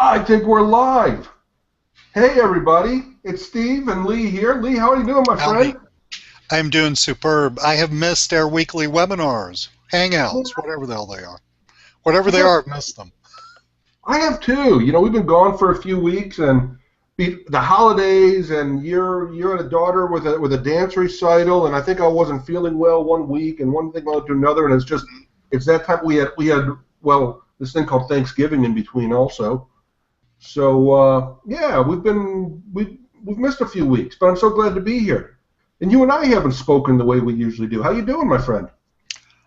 I think we're live. Hey, everybody. It's Steve and Lee here. Lee, how are you doing, my Howdy. friend? I'm doing superb. I have missed our weekly webinars, hangouts, whatever the hell they are. Whatever I they have, are, I've missed them. I have too. We've been gone for a few weeks, and the holidays, and you're a daughter with a dance recital, and I think I wasn't feeling well one week, and one thing led to another, and it's that time we had this thing called Thanksgiving in between also. So yeah, we've missed a few weeks, but I'm so glad to be here. And you and I haven't spoken the way we usually do. How you doing, my friend?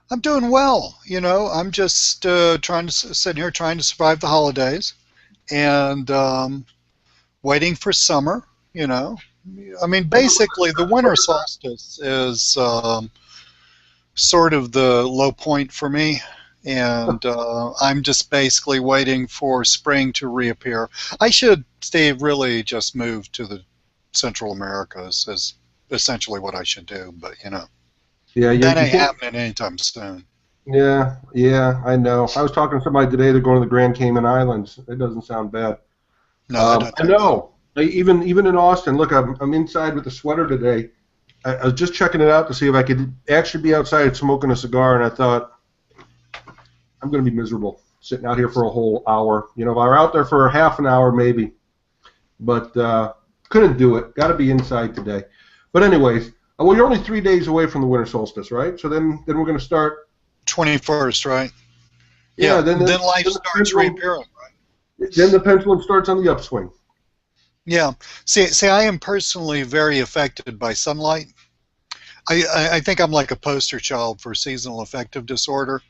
I'm doing well. I'm just sitting here trying to survive the holidays and waiting for summer. Basically, the winter solstice is sort of the low point for me. And I'm just basically waiting for spring to reappear. I should, Steve, really just move to the Central Americas is essentially what I should do. But, Yeah, that you ain't can't. happening anytime soon. Yeah, I know. I was talking to somebody today. They're going to the Grand Cayman Islands. It doesn't sound bad. No, it doesn't I take that. know. Even in Austin, look, I'm inside with the sweater today. I was just checking it out to see if I could actually be outside smoking a cigar, and I thought, I'm going to be miserable sitting out here for a whole hour. If I were out there for half an hour, maybe. But couldn't do it. Got to be inside today. But anyways, well, you're only 3 days away from the winter solstice, right? So then we're going to start. 21st, right? Yeah. Yeah. Then life starts reappearing, right? Then the pendulum starts on the upswing. Yeah. See, I am personally very affected by sunlight. I think I'm like a poster child for seasonal affective disorder.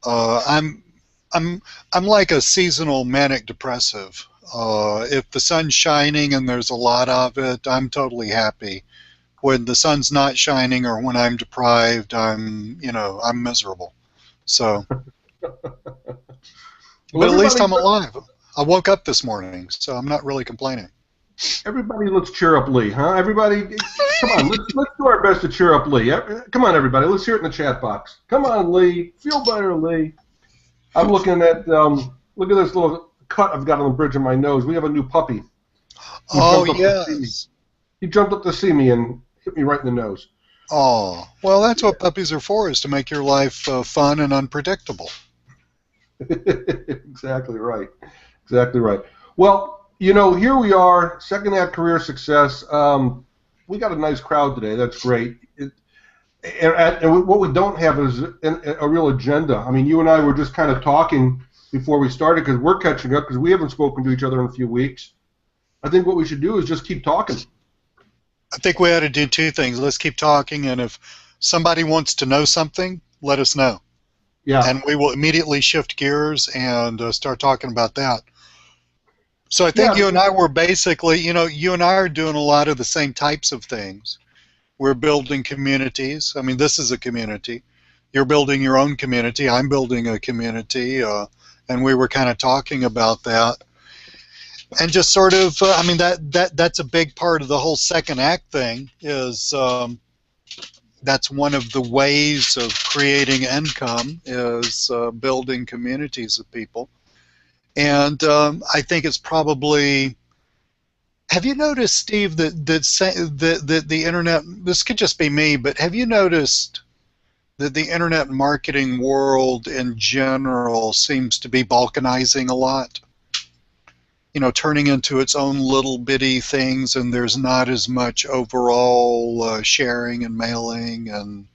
Uh, I'm I'm I'm like a seasonal manic depressive. If the sun's shining and there's a lot of it, I'm totally happy. When the sun's not shining or when I'm deprived, I'm miserable. So, Well, but at least I'm alive. I woke up this morning, so I'm not really complaining. everybody, let's cheer up Lee, huh? Everybody, come on, let's do our best to cheer up Lee. Come on, everybody, let's hear it in the chat box. Come on, Lee, feel better, Lee. I'm looking at look at this little cut I've got on the bridge of my nose. We have a new puppy. Oh, yes. He jumped up to see me and hit me right in the nose. Oh, well, that's what puppies are for, is to make your life fun and unpredictable. Exactly right. Exactly right. Well, here we are, second act career success. We got a nice crowd today. That's great. And what we don't have is a real agenda. I mean, you and I were just kind of talking before we started because we're catching up because we haven't spoken to each other in a few weeks. I think what we should do is just keep talking. I think we ought to do two things. Let's keep talking, and if somebody wants to know something, let us know. Yeah. And we will immediately shift gears and start talking about that. So I think you and I were basically, you and I are doing a lot of the same types of things. We're building communities. I mean, this is a community. You're building your own community. I'm building a community. And we were kind of talking about that. And just sort of, that's a big part of the whole second act thing is that's one of the ways of creating income is building communities of people. And I think it's probably, have you noticed, Steve, that the internet, this could just be me, but have you noticed that the internet marketing world in general seems to be balkanizing a lot? Turning into its own little bitty things, and there's not as much overall sharing and mailing and,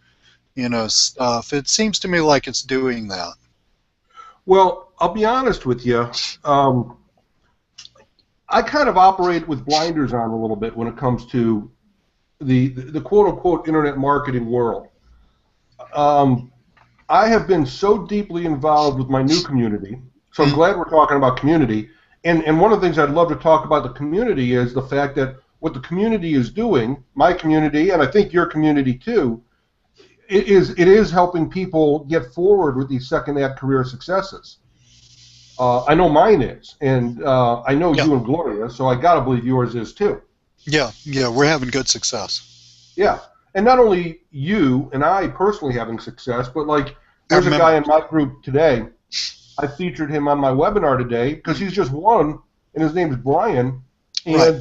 stuff. It seems to me like it's doing that. Well, I'll be honest with you. I kind of operate with blinders on a little bit when it comes to the quote-unquote internet marketing world. I have been so deeply involved with my new community, so I'm glad we're talking about community. And one of the things I'd love to talk about the community is the fact that what the community is doing, my community, and I think your community too, it is helping people get forward with these second act career successes. I know mine is, and I know you and Gloria, so I gotta believe yours is too. Yeah, we're having good success. Yeah, and not only you and I personally having success, but like there's a guy in my group today. I featured him on my webinar today because he's just one and his name is Brian, Right.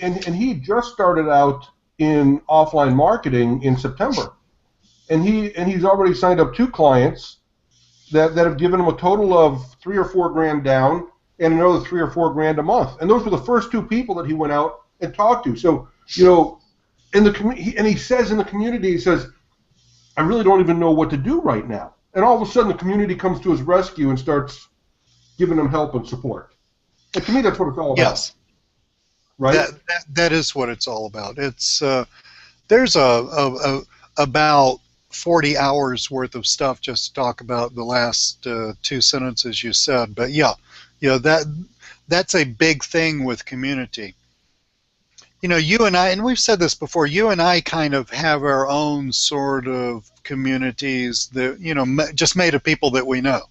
and he just started out in offline marketing in September, and he's already signed up 2 clients that have given him a total of 3 or 4 grand down and another 3 or 4 grand a month, and those were the first 2 people that he went out and talked to. So in the and he says in the community, he says, I really don't even know what to do right now, and all of a sudden the community comes to his rescue and starts giving him help and support. And to me, that's what it's all about. Yes. Right? That is what it's all about. It's there's about 40 hours worth of stuff just to talk about the last 2 sentences you said. But yeah, that's a big thing with community. You and I, and we've said this before, you and I kind of have our own sort of communities that, just made of people that we know.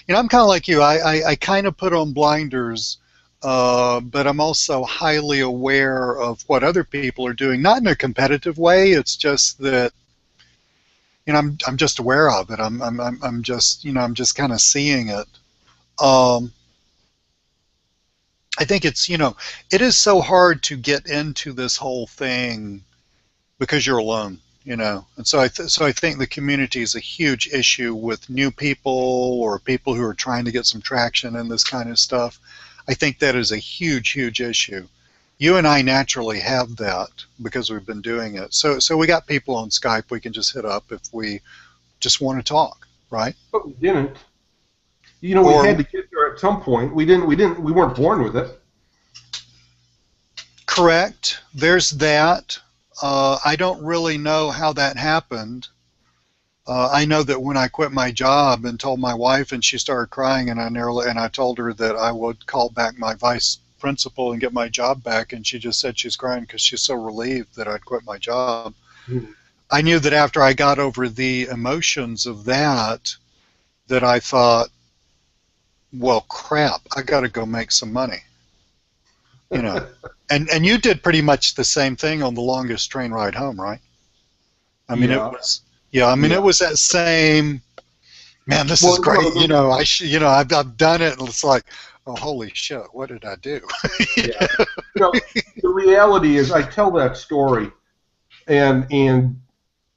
I'm kind of like you. I kind of put on blinders, but I'm also highly aware of what other people are doing, not in a competitive way. It's just that, I'm just aware of it. I'm just kind of seeing it. I think it's, it is so hard to get into this whole thing because you're alone, and so I think the community is a huge issue with new people or people who are trying to get some traction in this kind of stuff. I think that is a huge, huge issue. You and I naturally have that because we've been doing it. So we got people on Skype we can just hit up if we just want to talk, right? But we didn't. We had to get there at some point. We weren't born with it. Correct. There's that. I don't really know how that happened. I know that when I quit my job and told my wife, and she started crying, and I told her that I would call back my vice principal and get my job back, and she just said she's crying because she's so relieved that I'd quit my job. Mm-hmm. I knew that after I got over the emotions of that I thought, well, crap, I got to go make some money. And you did pretty much the same thing on the longest train ride home, right? I mean, yeah. It was, it was that same, man, this is great. I've done it, and it's like, oh, holy shit, what did I do? Yeah. The reality is, I tell that story, and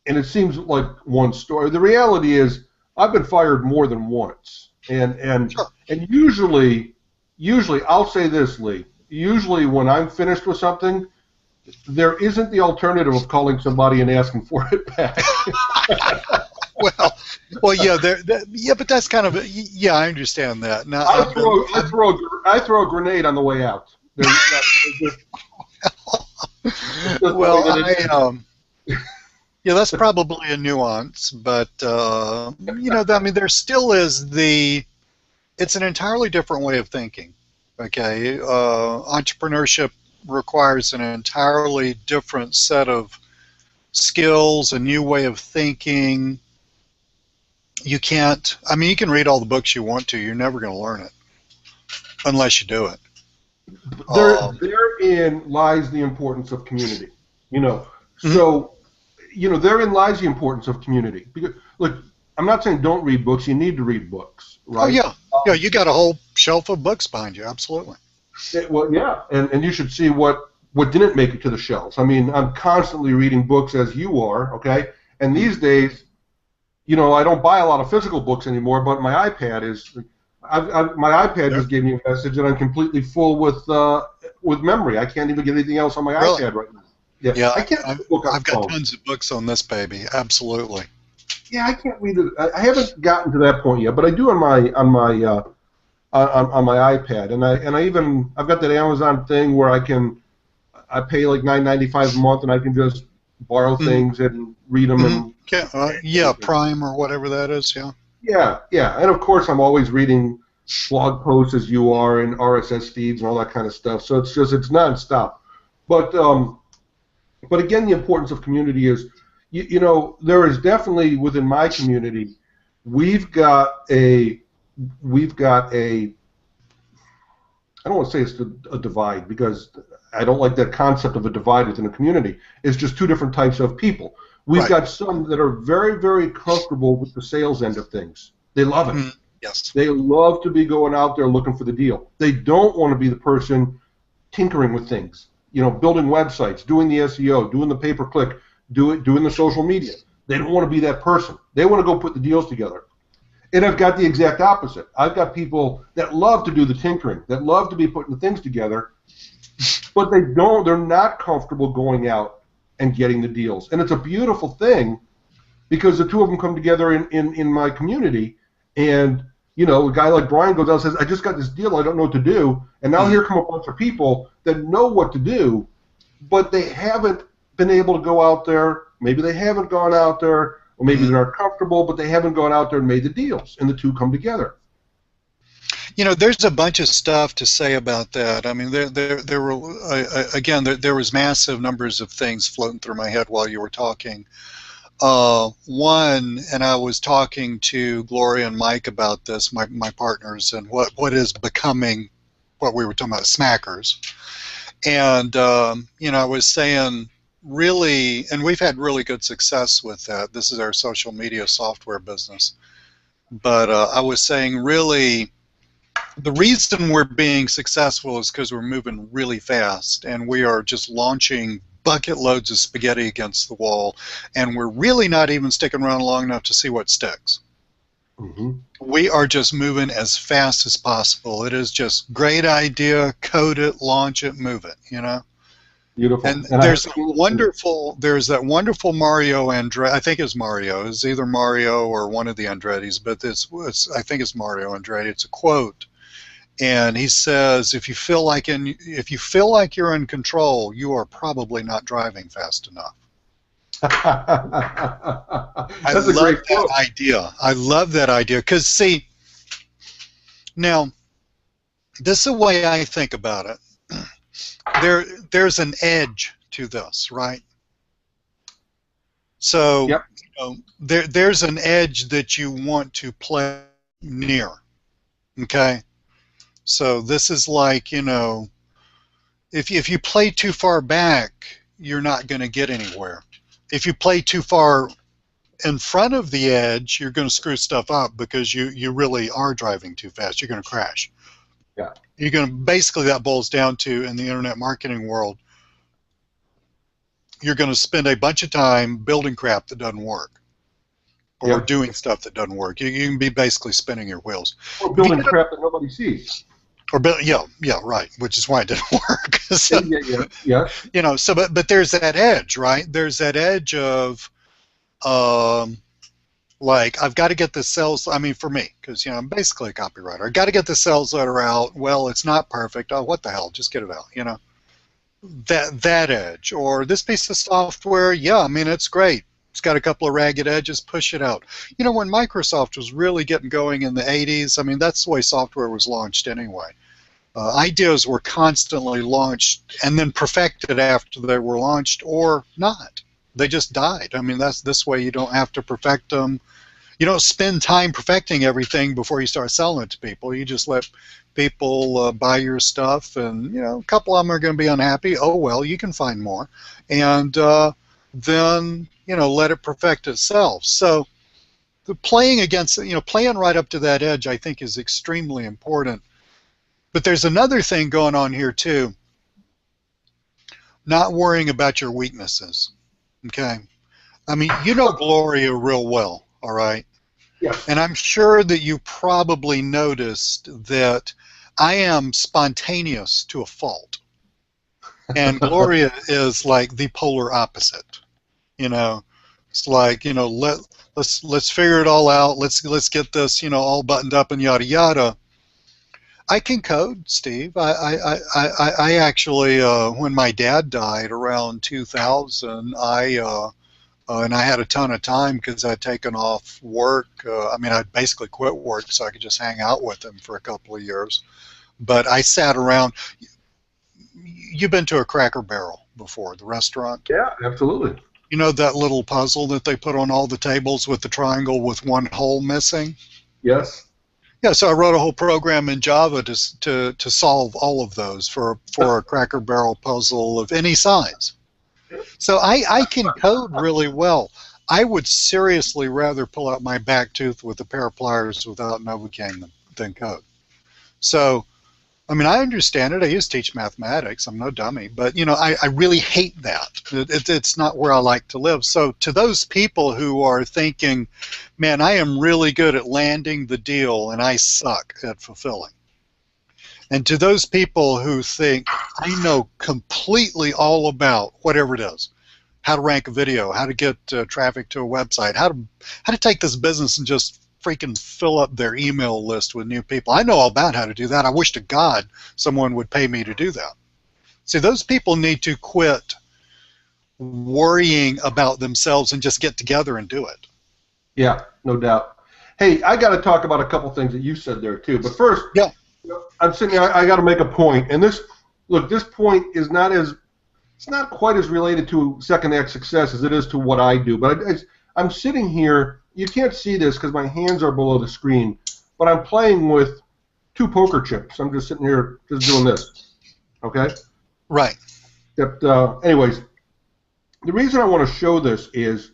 it seems like one story. The reality is, I've been fired more than once, and Sure. And usually, I'll say this, Lee. Usually, when I'm finished with something, there isn't the alternative of calling somebody and asking for it back. well, yeah, but that's kind of I understand that. Now, I throw a grenade on the way out. That's probably a nuance, but I mean, there still is it's an entirely different way of thinking. Okay, entrepreneurship requires an entirely different set of skills, a new way of thinking. You can read all the books you want to, you're never going to learn it unless you do it. Therein lies the importance of community. So, therein lies the importance of community. Because, look, I'm not saying don't read books. You need to read books, right? Oh, yeah. You got a whole shelf of books behind you, absolutely. And you should see what didn't make it to the shelves. I mean, I'm constantly reading books as you are, okay? And these days, I don't buy a lot of physical books anymore, but my iPad is. My iPad just gave me a message that I'm completely full with memory. I can't even get anything else on my iPad right now. Yeah, I've got tons of books on this baby. Absolutely. Yeah, I can't read it. I haven't gotten to that point yet, but I do on my iPad, and I've got that Amazon thing where I pay like $9.95 a month, and I can just borrow things and read them. And Prime or whatever that is. Yeah, and of course I'm always reading blog posts as you are and RSS feeds and all that kind of stuff. So it's nonstop. But again, the importance of community is, there is definitely within my community, we've got a I don't want to say it's a divide because I don't like that concept of a divide within a community. It's just two different types of people. We've got some that are very, very comfortable with the sales end of things. They love it. Yes. They love to be going out there looking for the deal. They don't want to be the person tinkering with things, building websites, doing the SEO, doing the pay-per-click, doing the social media. They don't want to be that person. They want to go put the deals together. And I've got the exact opposite. I've got people that love to do the tinkering, that love to be putting the things together, but they're not comfortable going out and getting the deals. And it's a beautiful thing because the two of them come together in my community, and a guy like Brian goes out and says, I just got this deal, I don't know what to do, and now here come a bunch of people that know what to do, but they haven't been able to go out there. Maybe they haven't gone out there, or maybe they're not comfortable, but they haven't gone out there and made the deals, and the two come together. There's a bunch of stuff to say about that. I mean, there were again, there was massive numbers of things floating through my head while you were talking. One, and I was talking to Gloria and Mike about this, my partners, and what is becoming what we were talking about, smackers. And I was saying, really, and we've had really good success with that. This is our social media software business. But I was saying, really, the reason we're being successful is because we're moving really fast, and we are just launching bucket loads of spaghetti against the wall, and we're really not even sticking around long enough to see what sticks. We are just moving as fast as possible. It is just great idea, code it, launch it, move it, Beautiful. And there's that wonderful Mario Andretti. I think it's Mario. It's either Mario or one of the Andrettis, but I think it's Mario Andretti. It's a quote, and he says, "If you feel like you're in control, you are probably not driving fast enough." I love that idea. I love that idea because, see, now this is the way I think about it. There's an edge to this, right? So, yep. There's an edge that you want to play near. Okay, so this is like, if you play too far back, you're not going to get anywhere. If you play too far in front of the edge, you're going to screw stuff up because you really are driving too fast. You're going to crash. Yeah. You're going to, basically, that boils down to, in the internet marketing world, you're going to spend a bunch of time building crap that doesn't work, or doing stuff that doesn't work. You can be basically spinning your wheels. Or building crap that nobody sees. Or yeah, right. Which is why it didn't work. So, yeah. So but there's that edge, right? There's that edge of, like, I've got to get the sales. I mean, for me, because I'm basically a copywriter. I've got to get the sales letter out. Well, it's not perfect. Oh, what the hell? Just get it out. That edge, or this piece of software. Yeah, I mean, it's great. It's got a couple of ragged edges. Push it out. When Microsoft was really getting going in the 80s, I mean, that's the way software was launched anyway. Ideas were constantly launched and then perfected after they were launched, or not. They just died. I mean, that's this way. You don't have to perfect them. You don't spend time perfecting everything before you start selling it to people. You just let people buy your stuff, and a couple of them are going to be unhappy. Oh well, you can find more, and then let it perfect itself. So the playing against, playing right up to that edge, I think, is extremely important. But there's another thing going on here too. Not worrying about your weaknesses. Okay, I mean, Gloria real well, all right? Yeah. And I'm sure that you probably noticed that I am spontaneous to a fault. And Gloria is like the polar opposite. It's like, let's figure it all out. Let's get this, all buttoned up and yada yada. I can code, Steve. I actually, when my dad died around 2000, and I had a ton of time because I'd taken off work. I mean, I'd basically quit work so I could just hang out with him for a couple of years. But I sat around. You've been to a Cracker Barrel before, the restaurant? Yeah, absolutely. You know that little puzzle that they put on all the tables with the triangle with one hole missing? Yes. Yeah, so I wrote a whole program in Java to solve all of those for a Cracker Barrel puzzle of any size. So I can code really well. I would seriously rather pull out my back tooth with a pair of pliers without Novocaine than code. So, I mean, I understand it. I used to teach mathematics. I'm no dummy. But, I really hate that. It's not where I like to live. So to those people who are thinking, man, I am really good at landing the deal and I suck at fulfilling. And to those people who think, I know completely all about whatever it is, how to rank a video, how to get traffic to a website, how to take this business and just freaking fill up their email list with new people. I know all about how to do that. I wish to God someone would pay me to do that. See, those people need to quit worrying about themselves and just get together and do it. Yeah, no doubt. Hey, I got to talk about a couple things that you said there too. But first, yeah, I'm sitting here. I got to make a point, and this point is it's not quite as related to second act success as it is to what I do. But I'm sitting here. You can't see this because my hands are below the screen, but I'm playing with 2 poker chips. I'm just sitting here just doing this. Okay? Right. Anyways, the reason I want to show this is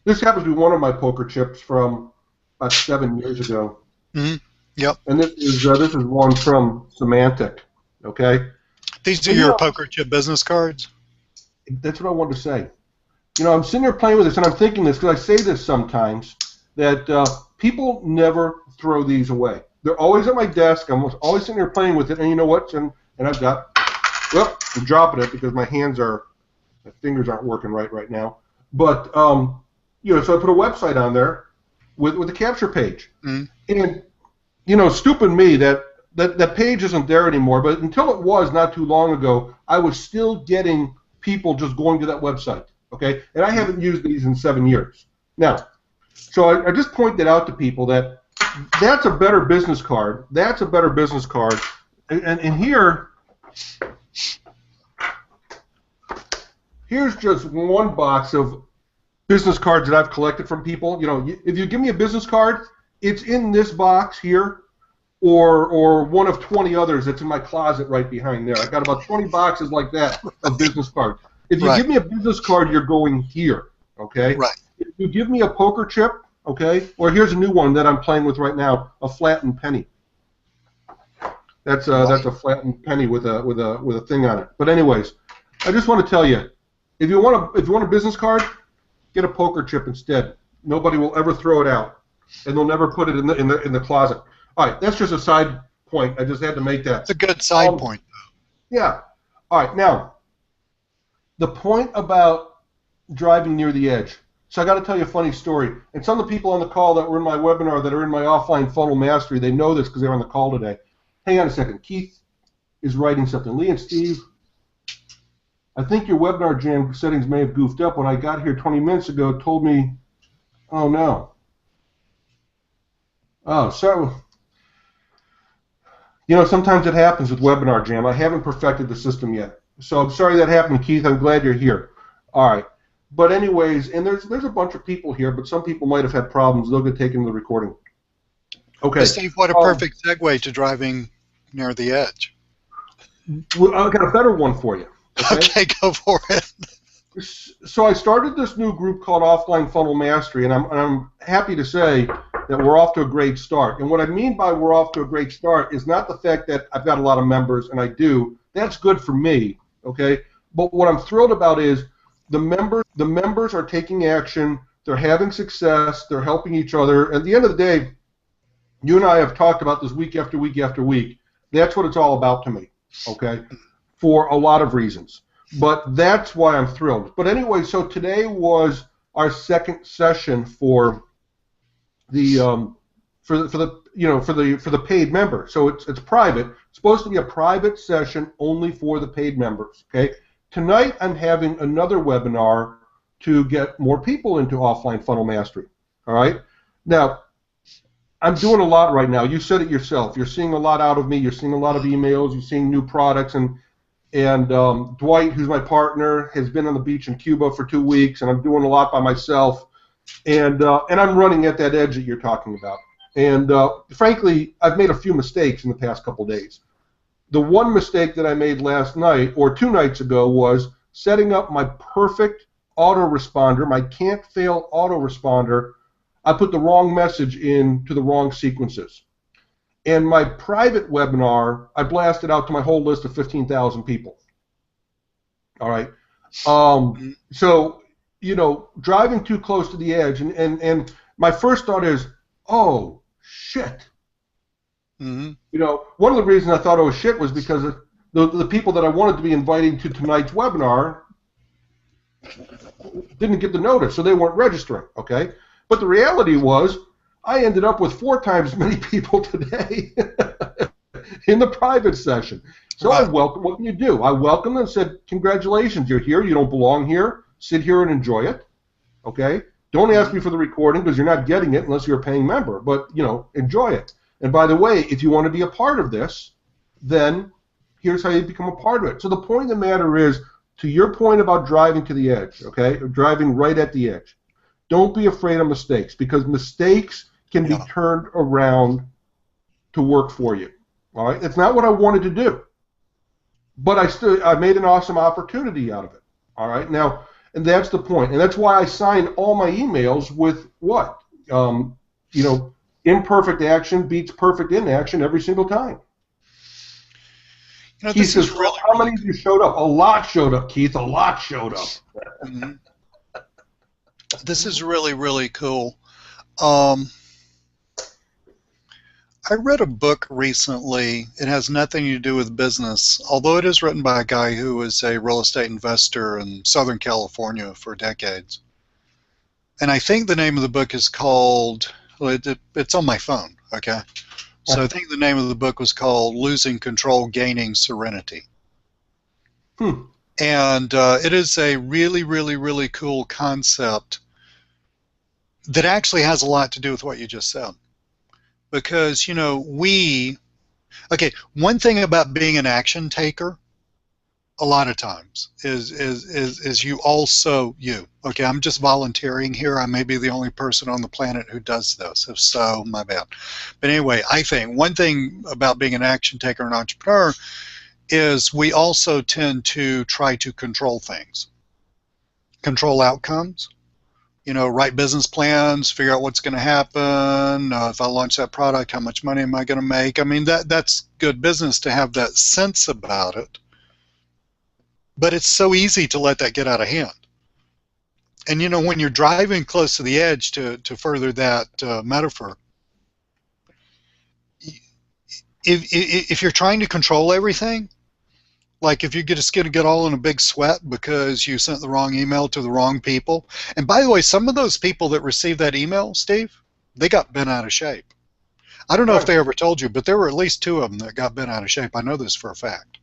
this happens to be one of my poker chips from about 7 years ago. Mm-hmm. Yep. And this is one from Semantic. Okay? These are your poker chip business cards? That's what I wanted to say. I'm sitting here playing with this, and I'm thinking this because I say this sometimes, that people never throw these away. They're always at my desk. I'm always sitting here playing with it, and you know what? And I've got, well, I'm dropping it because my fingers aren't working right now. But, so I put a website on there with a capture page. Mm. And, stupid me, that page isn't there anymore, but until it was not too long ago, I was still getting people just going to that website. Okay, and I haven't used these in 7 years. Now, so I just pointed out to people that that's a better business card. That's a better business card. And here's just one box of business cards that I've collected from people. If you give me a business card, it's in this box here, or one of 20 others that's in my closet right behind there. I've got about 20 boxes like that of business cards. If you give me a business card, you're going here, okay? Right. If you give me a poker chip, okay, or here's a new one that I'm playing with right now, a flattened penny. That's a flattened penny with a thing on it. But anyways, I just want to tell you, if you want a business card, get a poker chip instead. Nobody will ever throw it out, and they'll never put it in the closet. All right, that's just a side point. I just had to make that. It's a good side point. Yeah. All right, now. The point about driving near the edge. So I got to tell you a funny story. And some of the people on the call that were in my webinar that are in my offline funnel mastery, they know this because they were on the call today. Hang on a second. Keith is writing something. Lee and Steve, I think your webinar jam settings may have goofed up. When I got here 20 minutes ago, it told me, oh no. Oh, sorry. Sometimes it happens with webinar jam. I haven't perfected the system yet. So I'm sorry that happened, Keith. I'm glad you're here. All right. But anyways, and there's a bunch of people here, but some people might have had problems. They'll get taken to the recording. Okay. Steve, what a perfect segue to driving near the edge. Well, I've got a better one for you. Okay, go for it. So I started this new group called Offline Funnel Mastery, and I'm happy to say that we're off to a great start. And what I mean by we're off to a great start is not the fact that I've got a lot of members, and I do. That's good for me. Okay, but what I'm thrilled about is the members are taking action. They're having success. They're helping each other. At the end of the day, you and I have talked about this week after week after week. That's what it's all about to me. Okay, for a lot of reasons. But that's why I'm thrilled. But anyway, so today was our second session for the paid member. So it's private. It's supposed to be a private session only for the paid members. Okay. Tonight I'm having another webinar to get more people into offline funnel mastery. All right. Now I'm doing a lot right now. You said it yourself. You're seeing a lot out of me. You're seeing a lot of emails. You're seeing new products. And Dwight, who's my partner, has been on the beach in Cuba for 2 weeks, and I'm doing a lot by myself. And I'm running at that edge that you're talking about. And frankly, I've made a few mistakes in the past couple days. The one mistake that I made last night or 2 nights ago was setting up my perfect autoresponder, my can't fail autoresponder, I put the wrong message into the wrong sequences. And my private webinar, I blasted out to my whole list of 15,000 people. All right. So, driving too close to the edge, and my first thought is, oh, shit. Mm-hmm. One of the reasons I thought, oh, shit, was because the people that I wanted to be inviting to tonight's webinar didn't get the notice, so they weren't registering, okay? But the reality was, I ended up with 4 times as many people today in the private session. So I welcome. What can you do? I welcomed them and said, congratulations, you're here. You don't belong here. Sit here and enjoy it, okay? Don't ask me for the recording because you're not getting it unless you're a paying member. But, enjoy it. And by the way, if you want to be a part of this, then here's how you become a part of it. So the point of the matter is, to your point about driving to the edge, okay, or driving right at the edge, don't be afraid of mistakes, because mistakes can be turned around to work for you. All right, it's not what I wanted to do, but I made an awesome opportunity out of it. All right, now, and that's the point, and that's why I sign all my emails with what, imperfect action beats perfect inaction every single time. Keith says, really, how many of you showed up? A lot showed up, Keith. A lot showed up. Mm-hmm. This is really, really cool. I read a book recently. It has nothing to do with business, although it is written by a guy who was a real estate investor in Southern California for decades. And I think the name of the book is called, it's on my phone, okay? So I think the name of the book was called Losing Control, Gaining Serenity. And it is a really, really, really cool concept that actually has a lot to do with what you just said. Because, one thing about being an action taker, a lot of times, is you also, okay, I'm just volunteering here. I may be the only person on the planet who does this. If so, my bad. But anyway, I think one thing about being an action taker and entrepreneur is we also tend to try to control things, control outcomes. Write business plans, figure out what's going to happen. If I launch that product, how much money am I going to make? I mean, that's good business to have that sense about it. But it's so easy to let that get out of hand. And, when you're driving close to the edge, to further that metaphor, if you're trying to control everything, like if you're just going to get all in a big sweat because you sent the wrong email to the wrong people. And by the way, some of those people that received that email, Steve, they got bent out of shape. I don't know if they ever told you, but there were at least 2 of them that got bent out of shape. I know this for a fact.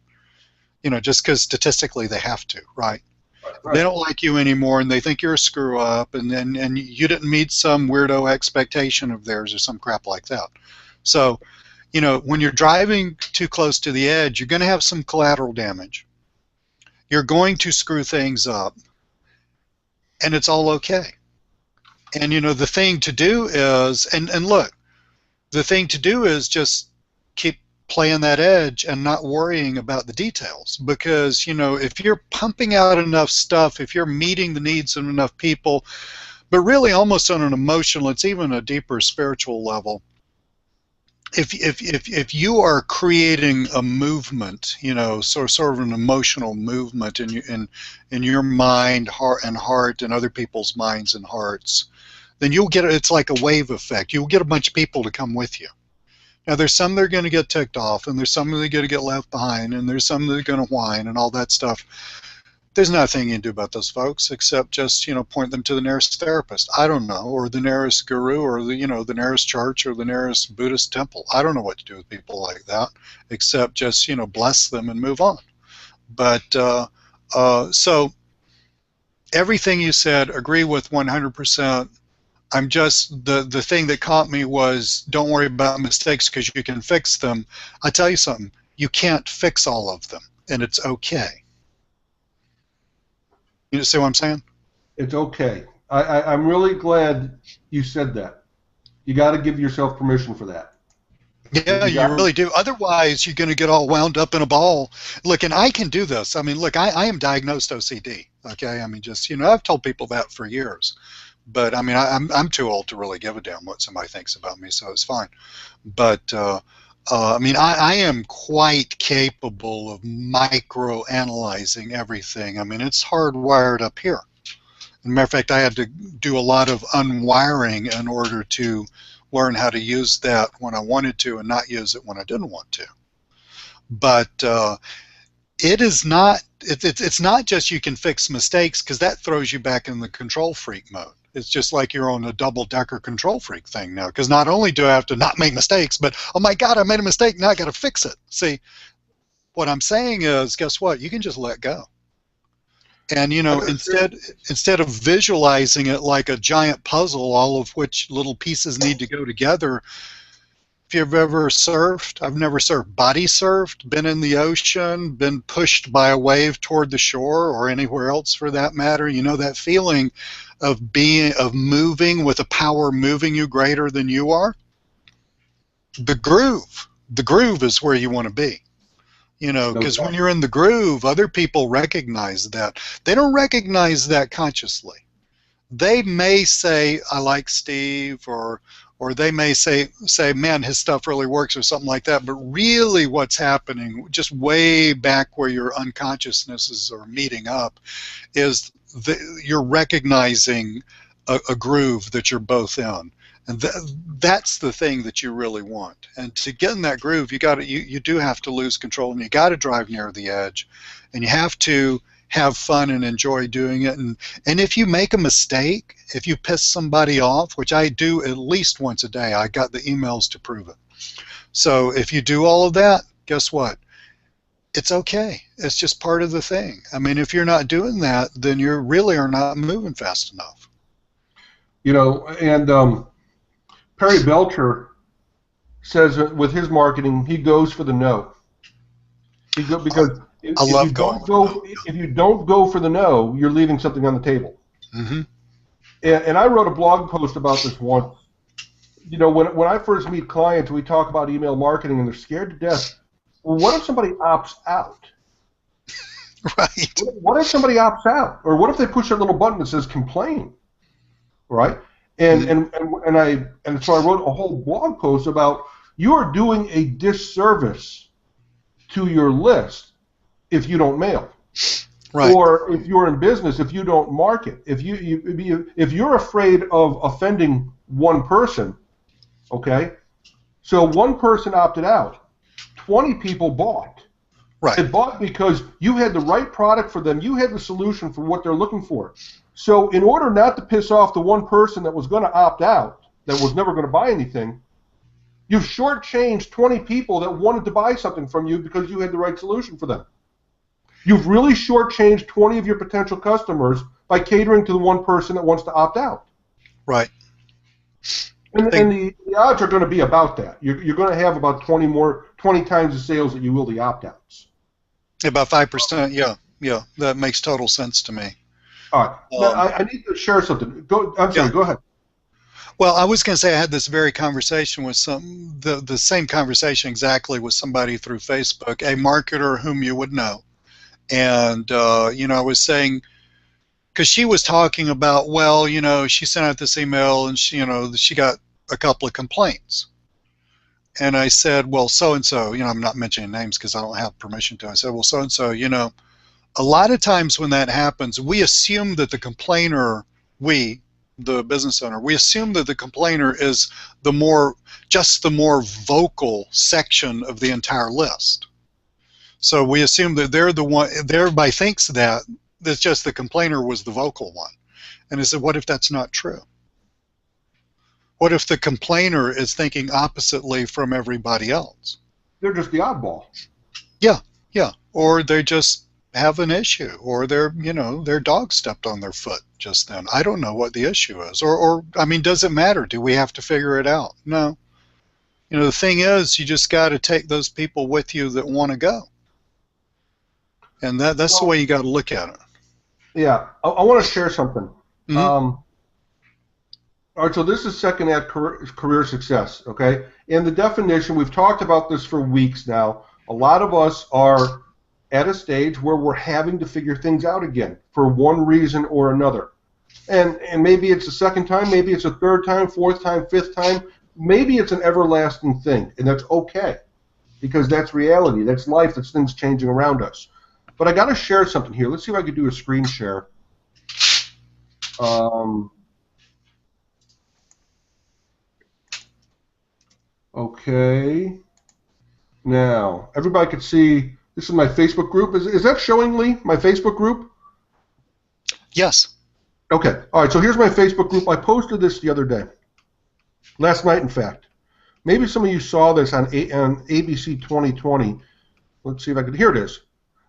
Just because statistically they have to, right? They don't like you anymore, and they think you're a screw up, and you didn't meet some weirdo expectation of theirs or some crap like that. So, when you're driving too close to the edge, you're going to have some collateral damage. You're going to screw things up, and it's all okay. And, the thing to do is, and look, the thing to do is just keep playing that edge and not worrying about the details. Because, if you're pumping out enough stuff, if you're meeting the needs of enough people, but really almost on an emotional, it's even a deeper spiritual level, if you are creating a movement, sort of an emotional movement in your mind, heart, and other people's minds and hearts, then you'll get, it's like a wave effect. You'll get a bunch of people to come with you. Now, there's some that are going to get ticked off, and there's some that are going to get left behind, and there's some that are going to whine and all that stuff. There's nothing you can do about those folks except just, point them to the nearest therapist. I don't know, or the nearest guru, or the nearest church, or the nearest Buddhist temple. I don't know what to do with people like that, except just, bless them and move on. But so everything you said, agree with 100%. I'm just, the thing that caught me was, don't worry about mistakes because you can fix them. I tell you something, you can't fix all of them, and it's okay. You see what I'm saying? It's okay. I'm really glad you said that. You got to give yourself permission for that. Yeah, you really do. Otherwise, you're going to get all wound up in a ball. Look, and I can do this. I mean, look, I am diagnosed OCD. Okay, I mean, just I've told people that for years, but I mean, I'm too old to really give a damn what somebody thinks about me, so it's fine. But I mean, I am quite capable of micro analyzing everything. I mean, it's hardwired up here. As a matter of fact, I had to do a lot of unwiring in order to learn how to use that when I wanted to and not use it when I didn't want to. But it is not. It's not just you can fix mistakes, because that throws you back in the control freak mode. It's just like you're on a double-decker control freak thing now, because not only do I have to not make mistakes, but oh my God, I made a mistake, now I got to fix it. See, what I'm saying is, guess what? You can just let go. And instead of visualizing it like a giant puzzle, all of which little pieces need to go together. If you've ever surfed, I've never surfed, body surfed, been in the ocean, been pushed by a wave toward the shore or anywhere else for that matter, that feeling of moving with a power moving you greater than you are. The groove is where you want to be. Because when you're in the groove, other people recognize that. They don't recognize that consciously. They may say, I like Steve, or they may say, man, his stuff really works, or something like that. But really what's happening, just way back where your unconsciousnesses are meeting up, is you're recognizing a groove that you're both in. And that's the thing that you really want. And to get in that groove, you do have to lose control, and you got to drive near the edge, and you have to have fun and enjoy doing it. And if you make a mistake, if you piss somebody off, which I do at least once a day, I got the emails to prove it. So if you do all of that, guess what? It's okay. It's just part of the thing. I mean, if you're not doing that, then you really are not moving fast enough. And Perry Belcher says that with his marketing, he goes for the no. Because if you don't go for the no, you're leaving something on the table. Mm-hmm. And I wrote a blog post about this once. When I first meet clients, we talk about email marketing, and they're scared to death. Well, what if somebody opts out? Right. What if somebody opts out? Or what if they push a little button that says complain? Right? And so I wrote a whole blog post about you are doing a disservice to your list if you don't mail. Right. Or if you're in business, if you don't market. If you're afraid of offending one person, okay? So one person opted out, 20 people bought. Right. They bought because you had the right product for them. You had the solution for what they're looking for. So in order not to piss off the one person that was going to opt out, that was never going to buy anything, you've shortchanged 20 people that wanted to buy something from you because you had the right solution for them. You've really shortchanged 20 of your potential customers by catering to the one person that wants to opt out. Right. And the odds are going to be about that. You're going to have about 20 times the sales that you will the opt-outs. About 5%, yeah. That makes total sense to me. All right. Now, I need to share something. Go ahead. Well, I was going to say I had this very conversation with the same conversation exactly with somebody through Facebook, a marketer whom you would know. And, I was saying, because she was talking about, well, she sent out this email and she got a couple of complaints. And I said, well, so-and-so, I'm not mentioning names because I don't have permission to. I said, well, so-and-so, a lot of times when that happens, we assume that the complainer, the business owner, we assume that the complainer is the more vocal section of the entire list. So we assume that they're the one, everybody thinks that's just the complainer was the vocal one. And I said, what if that's not true? What if the complainer is thinking oppositely from everybody else? They're just the oddball. Yeah. Or they just have an issue, or their dog stepped on their foot just then. I don't know what the issue is. Or I mean, does it matter? Do we have to figure it out? No. The thing is, you just got to take those people with you that want to go. And that's the way you got to look at it. Yeah. I want to share something. Mm-hmm. All right, so this is second act career success, okay? And the definition, we've talked about this for weeks now. A lot of us are at a stage where we're having to figure things out again for one reason or another. And maybe it's the second time, maybe it's a third time, fourth time, fifth time. Maybe it's an everlasting thing, and that's okay, because that's reality. That's life. That's things changing around us. But I got to share something here. Let's see if I could do a screen share. Okay. Now, everybody could see, this is my Facebook group. Is that showing, Lee, my Facebook group? Yes. Okay. All right, so here's my Facebook group. I posted this the other day. Last night, in fact. Maybe some of you saw this on ABC 2020. Let's see if I could. Here it is.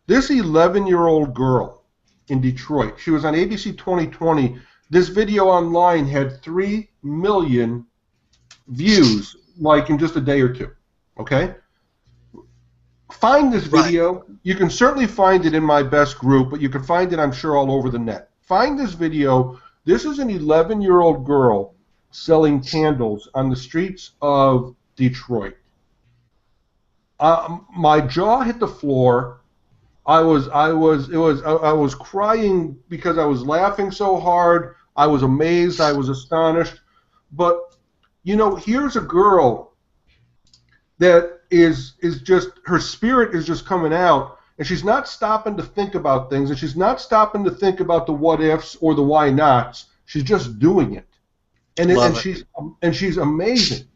This 11-year-old girl in Detroit. She was on ABC 2020. This video online had 3 million views, like in just a day or two. Okay? Find this video. Right. You can certainly find it in my best group, but you can find it, I'm sure, all over the net. Find this video. This is an 11-year-old girl selling candles on the streets of Detroit. My jaw hit the floor. I was crying because I was laughing so hard. I was amazed. I was astonished. But you know, here's a girl that is just, her spirit is just coming out, and she's not stopping to think about things, and she's not stopping to think about the what ifs or the why nots. She's just doing it. And she's amazing.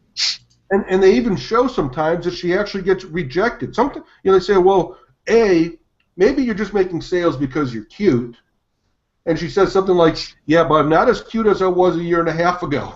And they even show sometimes that she actually gets rejected. Something, you know, they say, well, maybe you're just making sales because you're cute. And she says something like, yeah, but I'm not as cute as I was a year and a half ago.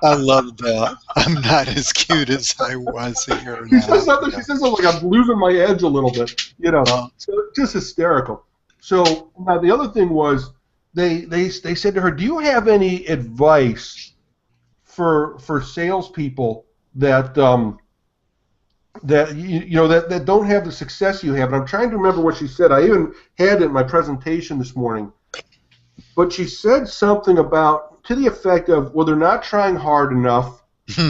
I love that. I'm not as cute as I was a year and a half ago. She says something like, I'm losing my edge a little bit. You know, so just hysterical. So now the other thing was, they said to her, do you have any advice for salespeople that that don't have the success you have? And I'm trying to remember what she said. I even had it in my presentation this morning. But she said something about, to the effect of, well, they're not trying hard enough,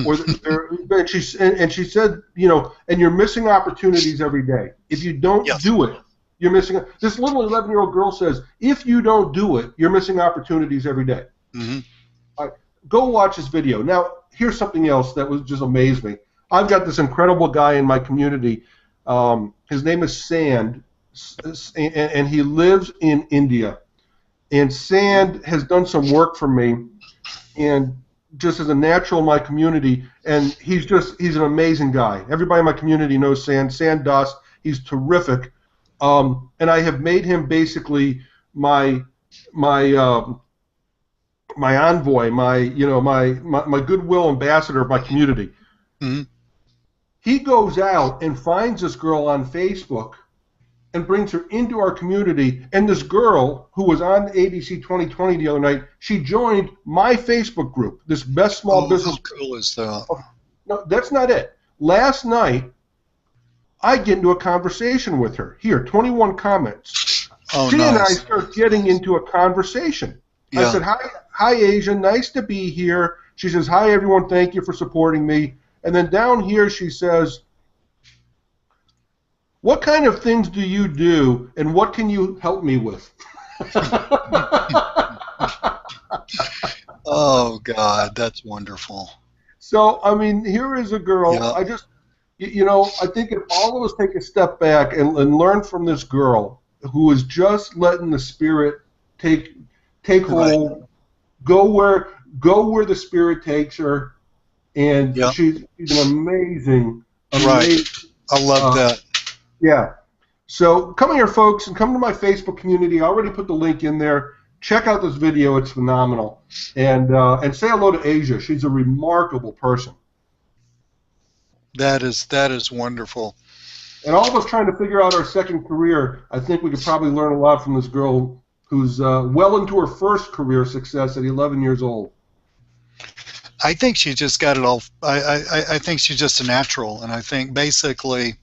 or and she said, you know, and you're missing opportunities every day. If you don't do it, you're missing. This little 11-year-old girl says, if you don't do it, you're missing opportunities every day. Mm-hmm. All right, go watch this video. Now, here's something else that was just amazed me. I've got this incredible guy in my community. His name is Sand, and he lives in India. And Sand has done some work for me, and just as a natural in my community, and he's an amazing guy. Everybody in my community knows Sand. Sand Das. He's terrific. And I have made him basically my envoy, my goodwill ambassador of my community. Mm-hmm. He goes out and finds this girl on Facebook and brings her into our community. And this girl, who was on ABC 2020 the other night, she joined my Facebook group, this Best Small Business. How cool is that? No, that's not it. Last night, I get into a conversation with her. Here, 21 comments. She nice. And I start getting into a conversation. Yeah. I said, hi, Asia, nice to be here. She says, hi, everyone, thank you for supporting me. And then down here she says, what kind of things do you do, and what can you help me with? Oh, God, that's wonderful. So, I mean, here is a girl. Yeah. I think if all of us take a step back and learn from this girl who is just letting the spirit take hold, go where the spirit takes her, and she's an amazing. Right. I love that. Yeah. So come here, folks, and come to my Facebook community. I already put the link in there. Check out this video. It's phenomenal. And say hello to Asia. She's a remarkable person. That is wonderful. And all of us trying to figure out our second career, I think we could probably learn a lot from this girl who's well into her first career success at 11 years old. I think she just got it all. I think she's just a natural, and I think basically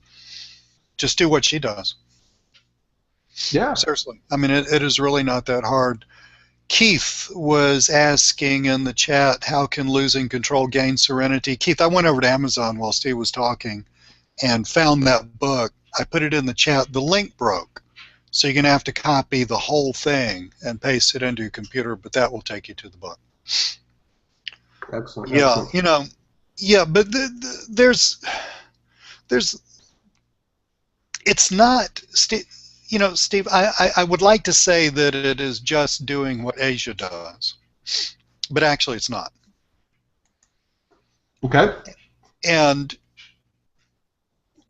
just do what she does. Yeah. Seriously. I mean, it is really not that hard. Keith was asking in the chat, how can losing control gain serenity? Keith, I went over to Amazon while Steve was talking, and found that book. I put it in the chat. The link broke. So you're going to have to copy the whole thing and paste it into your computer, but that will take you to the book. Excellent. Yeah, Excellent. you know, yeah, but there's, it's not, you know, Steve, I would like to say that it is just doing what Asia does, but actually it's not. Okay. And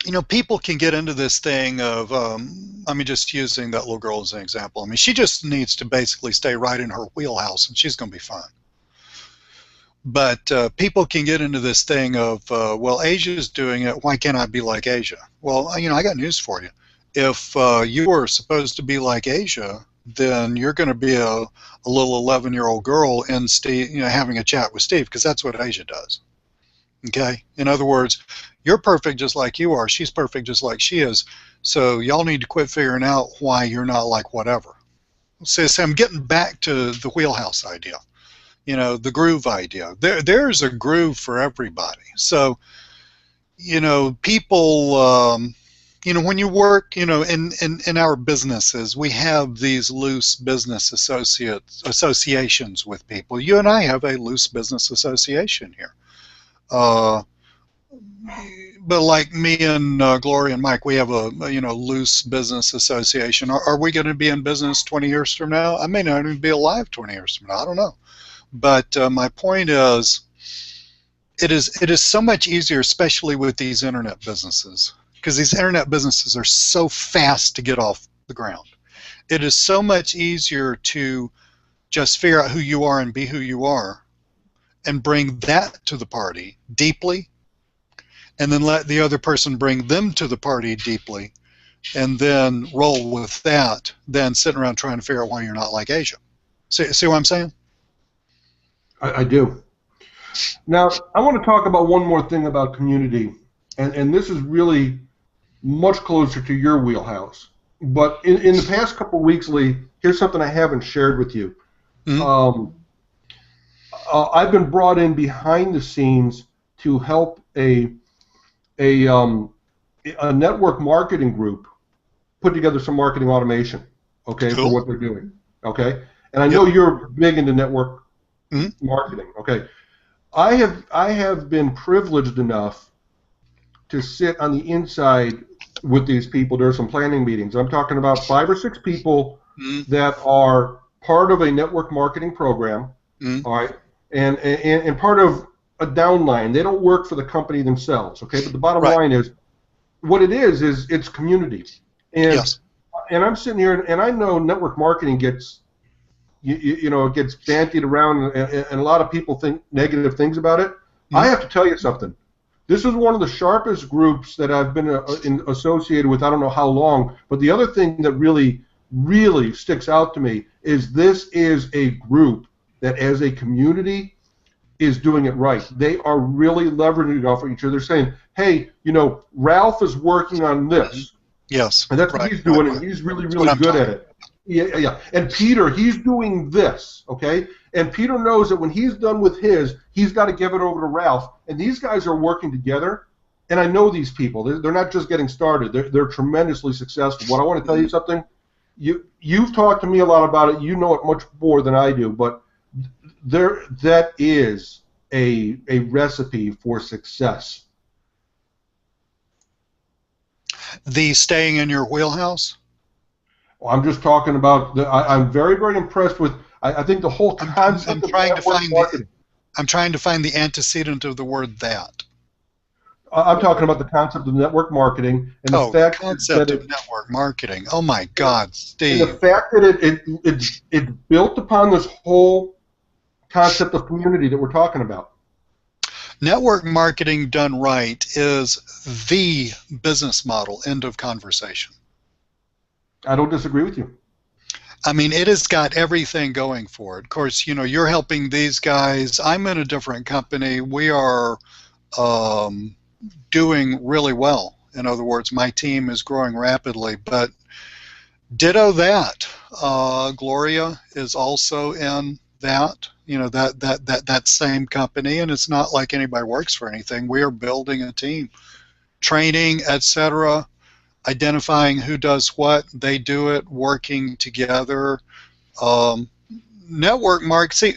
you know, people can get into this thing of, I mean, just using that little girl as an example. I mean, she just needs to basically stay right in her wheelhouse, and she's going to be fine. But people can get into this thing of, well, Asia's doing it. Why can't I be like Asia? Well, you know, I got news for you. If you are supposed to be like Asia, then you're going to be a little 11-year-old girl and Steve, you know, having a chat with Steve, because that's what Asia does. Okay? In other words, you're perfect just like you are. She's perfect just like she is. So y'all need to quit figuring out why you're not like whatever. So I'm getting back to the wheelhouse idea, you know, the groove idea. There's a groove for everybody. So, you know, people, you know, when you work, you know, in our businesses, we have these loose business associations with people. You and I have a loose business association here. But like me and Gloria and Mike, we have a you know, loose business association. Are we going to be in business 20 years from now? I may not even be alive 20 years from now. I don't know. But my point is, it is so much easier, especially with these internet businesses, because these internet businesses are so fast to get off the ground. It is so much easier to just figure out who you are and be who you are, and bring that to the party deeply, and then let the other person bring them to the party deeply, and then roll with that, than sitting around trying to figure out why you're not like Asia. See what I'm saying? I do. Now, I want to talk about one more thing about community, and this is really much closer to your wheelhouse. But in the past couple of weeks, Lee, here's something I haven't shared with you. Mm-hmm. I've been brought in behind the scenes to help a network marketing group put together some marketing automation, okay, for Cool. what they're doing, okay? And I Yep. know you're big into network Mm-hmm. marketing, okay? I have been privileged enough to sit on the inside with these people. There are some planning meetings. I'm talking about 5 or 6 people Mm-hmm. that are part of a network marketing program, Mm-hmm. all right, and part of a downline. They don't work for the company themselves, okay? But the bottom Right. line is, what it is it's community. And Yes. and I'm sitting here, and I know network marketing gets you know, it gets bandied around, and a lot of people think negative things about it. I Mm-hmm. have to tell you something. This is one of the sharpest groups that I've been associated with. I don't know how long, but the other thing that really sticks out to me is this is a group that, as a community, is doing it right. They are really leveraging it off of each other. They're saying, hey, you know, Ralph is working on Mm-hmm. this, Yes. and that's what Right. he's Right. doing, and Right. he's really, That's what really I'm good at talking it. Yeah, yeah. And Peter, he's doing this, okay? And Peter knows that when he's done with his, he's got to give it over to Ralph. And these guys are working together. And I know these people. They're not just getting started. They're tremendously successful. What I want to tell you something, you've talked to me a lot about it. You know it much more than I do. But that is a recipe for success. The staying in your wheelhouse. I'm just talking about I'm very, very impressed with. I think the whole I'm concept of trying to network find the marketing. I'm trying to find the antecedent of the word that. I'm talking about the concept of network marketing and the Oh, the fact that concept of network marketing. Oh my God, and the Steve. fact that it's built upon this whole concept of community that we're talking about. Network marketing done right is the business model. End of conversation. I don't disagree with you. I mean, it has got everything going for it. Of course, you know, you're helping these guys. I'm in a different company. We are doing really well. In other words, my team is growing rapidly, but ditto that. Gloria is also in that, you know, that same company, and it's not like anybody works for anything. We are building a team, training, etc., identifying who does what, they do it, working together. Um, network mark. See,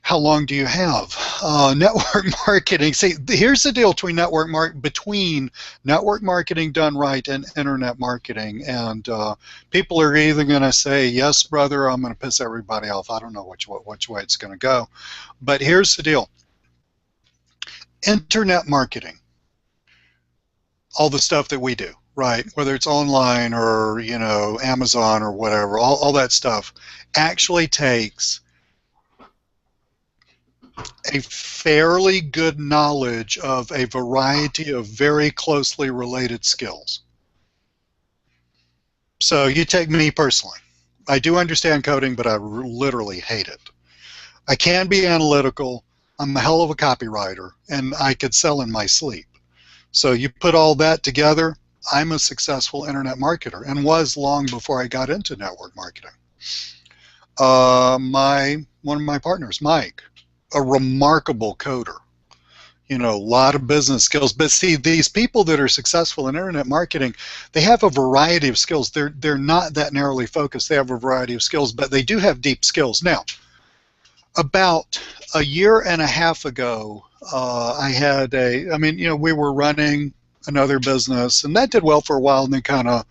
how long do you have? Network marketing. See, here's the deal between network marketing done right and internet marketing. And people are either going to say, yes, brother, I'm going to piss everybody off. I don't know which way it's going to go. But here's the deal. Internet marketing, all the stuff that we do, right? Whether it's online or, Amazon or whatever, all that stuff actually takes a fairly good knowledge of a variety of very closely related skills. So you take me personally. I do understand coding, but I literally hate it. I can be analytical. I'm a hell of a copywriter, and I could sell in my sleep. So you put all that together, I'm a successful internet marketer, and was long before I got into network marketing. One of my partners, Mike, a remarkable coder, a lot of business skills. But see, these people that are successful in internet marketing, they have a variety of skills. They're not that narrowly focused. They have a variety of skills, but they do have deep skills. Now, about a year and a half ago, we were running another business, and that did well for a while, and then kind of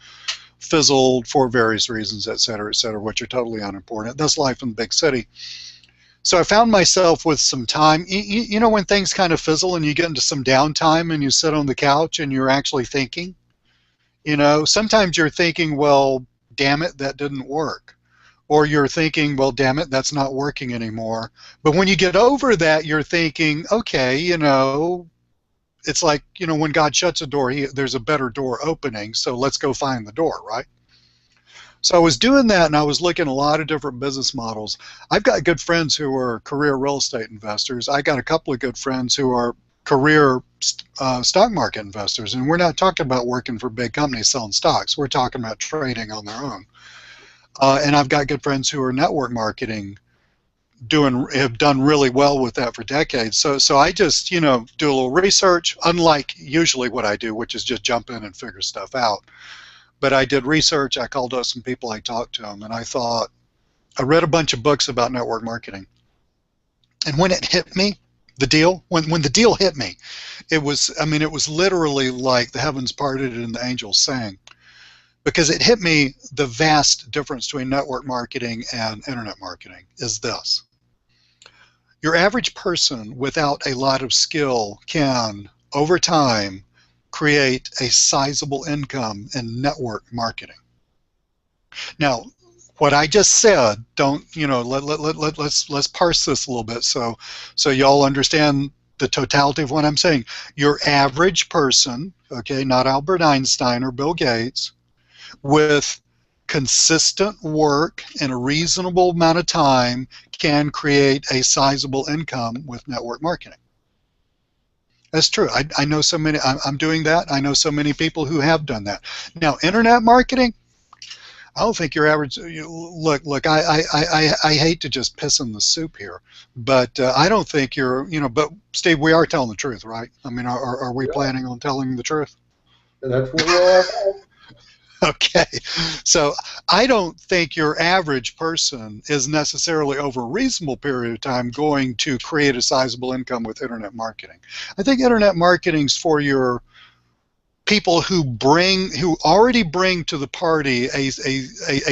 fizzled for various reasons, et cetera, which are totally unimportant. That's life in the big city. So I found myself with some time, when things kind of fizzle and you get into some downtime and you sit on the couch and you're actually thinking, sometimes you're thinking, well, damn it, that didn't work. Or you're thinking, well, damn it, that's not working anymore. But when you get over that, you're thinking, okay, it's like, when God shuts a door, there's a better door opening, so let's go find the door, right? So I was doing that, and I was looking at a lot of different business models. I've got good friends who are career real estate investors. I got a couple of good friends who are career stock market investors, and we're not talking about working for big companies selling stocks. We're talking about trading on their own. And I've got good friends who are network marketing, have done really well with that for decades. So I just, do a little research, unlike usually what I do, which is just jump in and figure stuff out. But I did research, I called up some people, I talked to them, and I read a bunch of books about network marketing. And when it hit me, the deal, when the deal hit me, it was literally like the heavens parted and the angels sang. Because it hit me, the vast difference between network marketing and internet marketing is this. Your average person without a lot of skill can, over time, create a sizable income in network marketing. Now, what I just said, let's parse this a little bit so y'all understand the totality of what I'm saying. Your average person, okay, not Albert Einstein or Bill Gates, with consistent work in a reasonable amount of time can create a sizable income with network marketing. That's true. I know so many. I'm doing that. I know so many people who have done that. Now, internet marketing, I don't think your average. Look. I hate to just piss in the soup here, but I don't think you're. But Steve, we are telling the truth, right? I mean, are we planning on telling the truth? That's what we're all. Okay, so I don't think your average person is necessarily over a reasonable period of time going to create a sizable income with internet marketing. I think internet marketing is for your people who already bring to the party a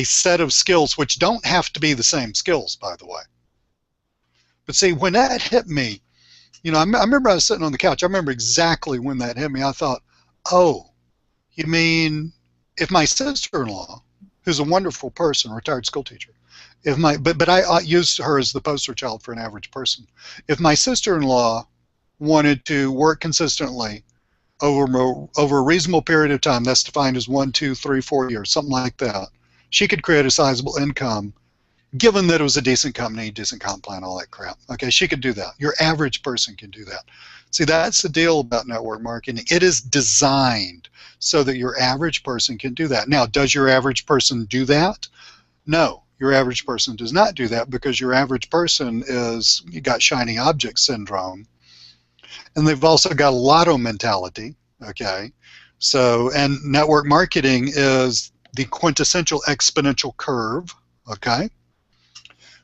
set of skills, which don't have to be the same skills, by the way. But see, when that hit me, I remember I was sitting on the couch. I remember exactly when that hit me. I thought, oh, you mean if my sister-in-law, who's a wonderful person, a retired school teacher, but I used her as the poster child for an average person. If my sister-in-law wanted to work consistently over a reasonable period of time, that's defined as 1, 2, 3, 4 years, something like that, she could create a sizable income, given that it was a decent company, decent comp plan, all that crap. Okay, she could do that. Your average person can do that. See, that's the deal about network marketing. It is designed so that your average person can do that. Now, does your average person do that? No, your average person does not do that, because your average person you got shiny object syndrome. and they've also got a lotto mentality, okay? So, and network marketing is the quintessential exponential curve, okay?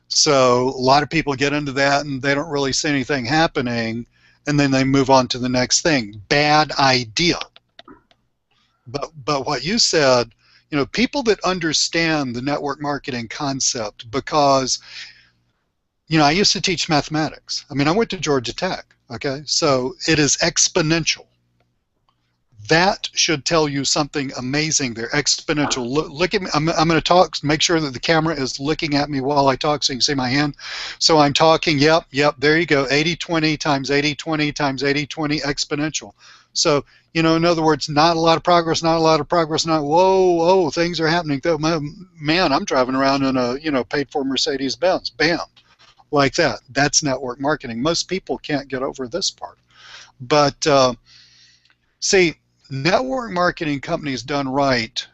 So a lot of people get into that and they don't really see anything happening, and then they move on to the next thing. Bad idea. But what you said, you know, people that understand the network marketing concept, because, you know, I used to teach mathematics. I mean, I went to Georgia Tech, okay? So it is exponential. That should tell you something amazing there. Exponential. Look at me. I'm going to talk. Make sure that the camera is looking at me while I talk so you can see my hand. So I'm talking. Yep. There you go. 80-20 times 80-20 times 80-20 exponential. So, you know, in other words, not a lot of progress, not a lot of progress, not, whoa, things are happening. Man, I'm driving around in a, you know, paid for Mercedes Benz. Bam. Like that. That's network marketing. Most people can't get over this part. But, see, network marketing companies done right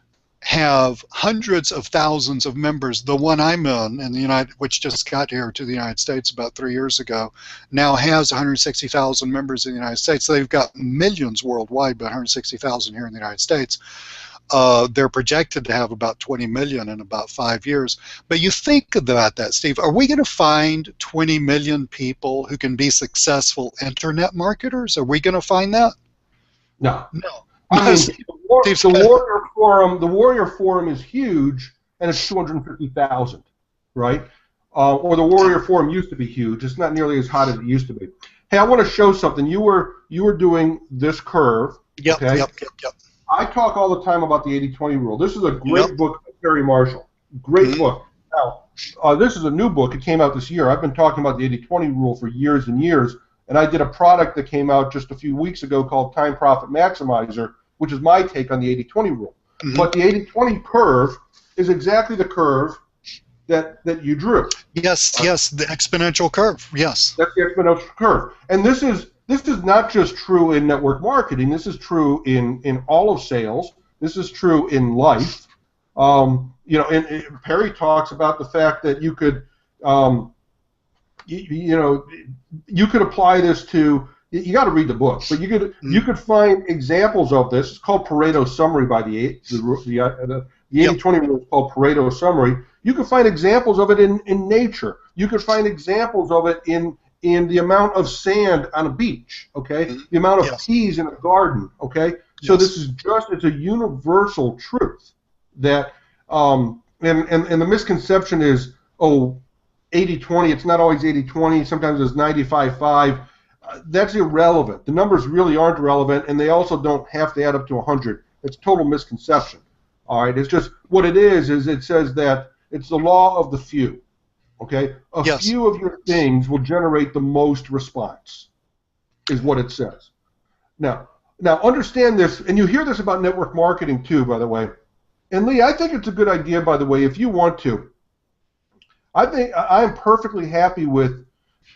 have hundreds of thousands of members. The one I'm in the United, which just got here to the United States about 3 years ago, now has 160,000 members in the United States. So they've got millions worldwide, but 160,000 here in the United States. They're projected to have about 20 million in about 5 years. But you think about that, Steve. Are we going to find 20 million people who can be successful internet marketers? Are we going to find that? No. No. I mean, the Warrior Forum is huge, and it's 250,000, right? Or the Warrior Forum used to be huge. It's not nearly as hot as it used to be. Hey, I want to show something. You were doing this curve. Yep. Okay? Yep. I talk all the time about the 80-20 rule. This is a great book by Terry Marshall. Great book. Now, this is a new book. It came out this year. I've been talking about the 80-20 rule for years and years. And I did a product that came out just a few weeks ago called Time Profit Maximizer, which is my take on the 80-20 rule. But the 80-20 curve is exactly the curve that you drew. Yes, the exponential curve. Yes. That's the exponential curve. And this is not just true in network marketing. This is true in all of sales. This is true in life. You know, and Perry talks about the fact that you could you could apply this to. You got to read the book, but you could find examples of this. It's called Pareto Summary by the 80-20 rule is called Pareto Summary. You can find examples of it in nature. You could find examples of it in the amount of sand on a beach. Okay, the amount of peas in a garden. Okay, so this is it's a universal truth that and the misconception is 80-20, it's not always 80-20, sometimes it's 95-5. That's irrelevant. The numbers really aren't relevant, and they also don't have to add up to 100. It's total misconception. All right, it's just what it is it says that it's the law of the few. Okay? A few of your things will generate the most response, is what it says. Now understand this, and you hear this about network marketing too, by the way. And Lee, I think it's a good idea, by the way, if you want to. I think I'm perfectly happy with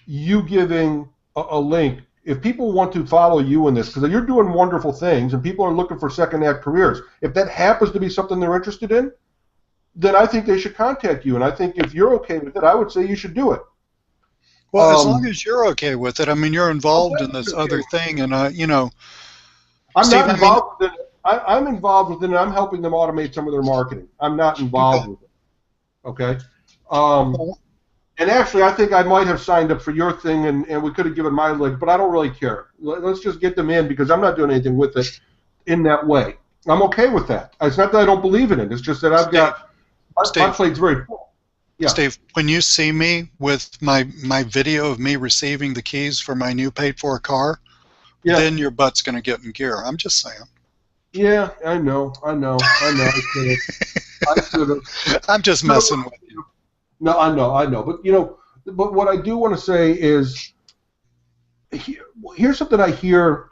you giving a link. If people want to follow you in this, because you're doing wonderful things and people are looking for second act careers, if that happens to be something they're interested in, then I think they should contact you. And I think if you're okay with it, I would say you should do it. Well, as long as you're okay with it. I mean, you're involved in this other thing, and you know. I'm not involved with it. I'm involved with it, and I'm helping them automate some of their marketing. I'm not involved with it. Okay? And actually, I think I might have signed up for your thing, and we could have given my link, but I don't really care. Let's just get them in because I'm not doing anything with it in that way. I'm okay with that. It's not that I don't believe in it. It's just that I've got my plate's very full. Yeah. Steve, when you see me with my video of me receiving the keys for my new paid-for car, then your butt's going to get in gear. I'm just saying. Yeah, I know. I should have. I'm just messing with you. No, I know. But, you know, but what I do want to say is here's something I hear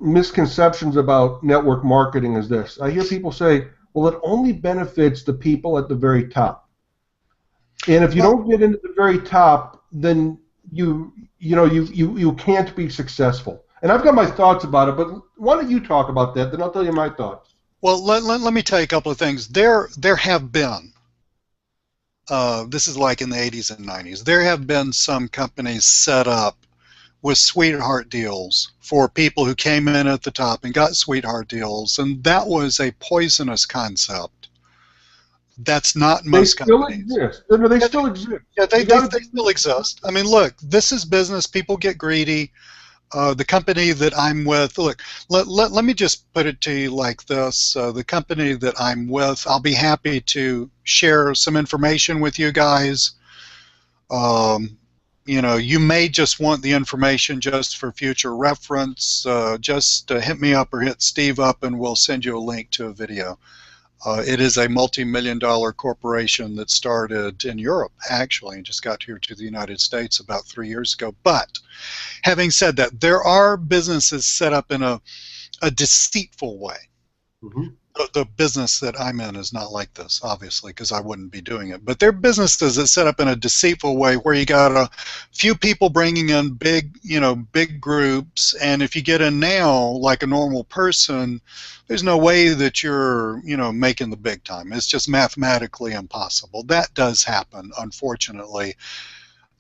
misconceptions about network marketing is this. I hear people say, well, it only benefits the people at the very top. And if you don't get into the very top, then you can't be successful. And I've got my thoughts about it, but why don't you talk about that? Then I'll tell you my thoughts. Well, let me tell you a couple of things. There have been, this is like in the 80s and 90s, there have been some companies set up with sweetheart deals for people who came in at the top and got sweetheart deals, and that was a poisonous concept. That's not They most still companies. exist. No, they Yeah, still exist. they You got to. still exist. I mean, look, this is business. People get greedy. The company that I'm with, look, let me just put it to you like this. The company that I'm with, I'll be happy to share some information with you guys. Um, you may just want the information just for future reference. Just hit me up or hit Steve up and we'll send you a link to a video. It is a multi-million-dollar corporation that started in Europe, actually, and just got here to the United States about 3 years ago. But having said that, there are businesses set up in a deceitful way. Mhm. The business that I'm in is not like this, obviously, because I wouldn't be doing it. But there are businesses that set up in a deceitful way where you got a few people bringing in big groups, and if you get in now like a normal person, there's no way that you're, making the big time. It's just mathematically impossible. That does happen, unfortunately.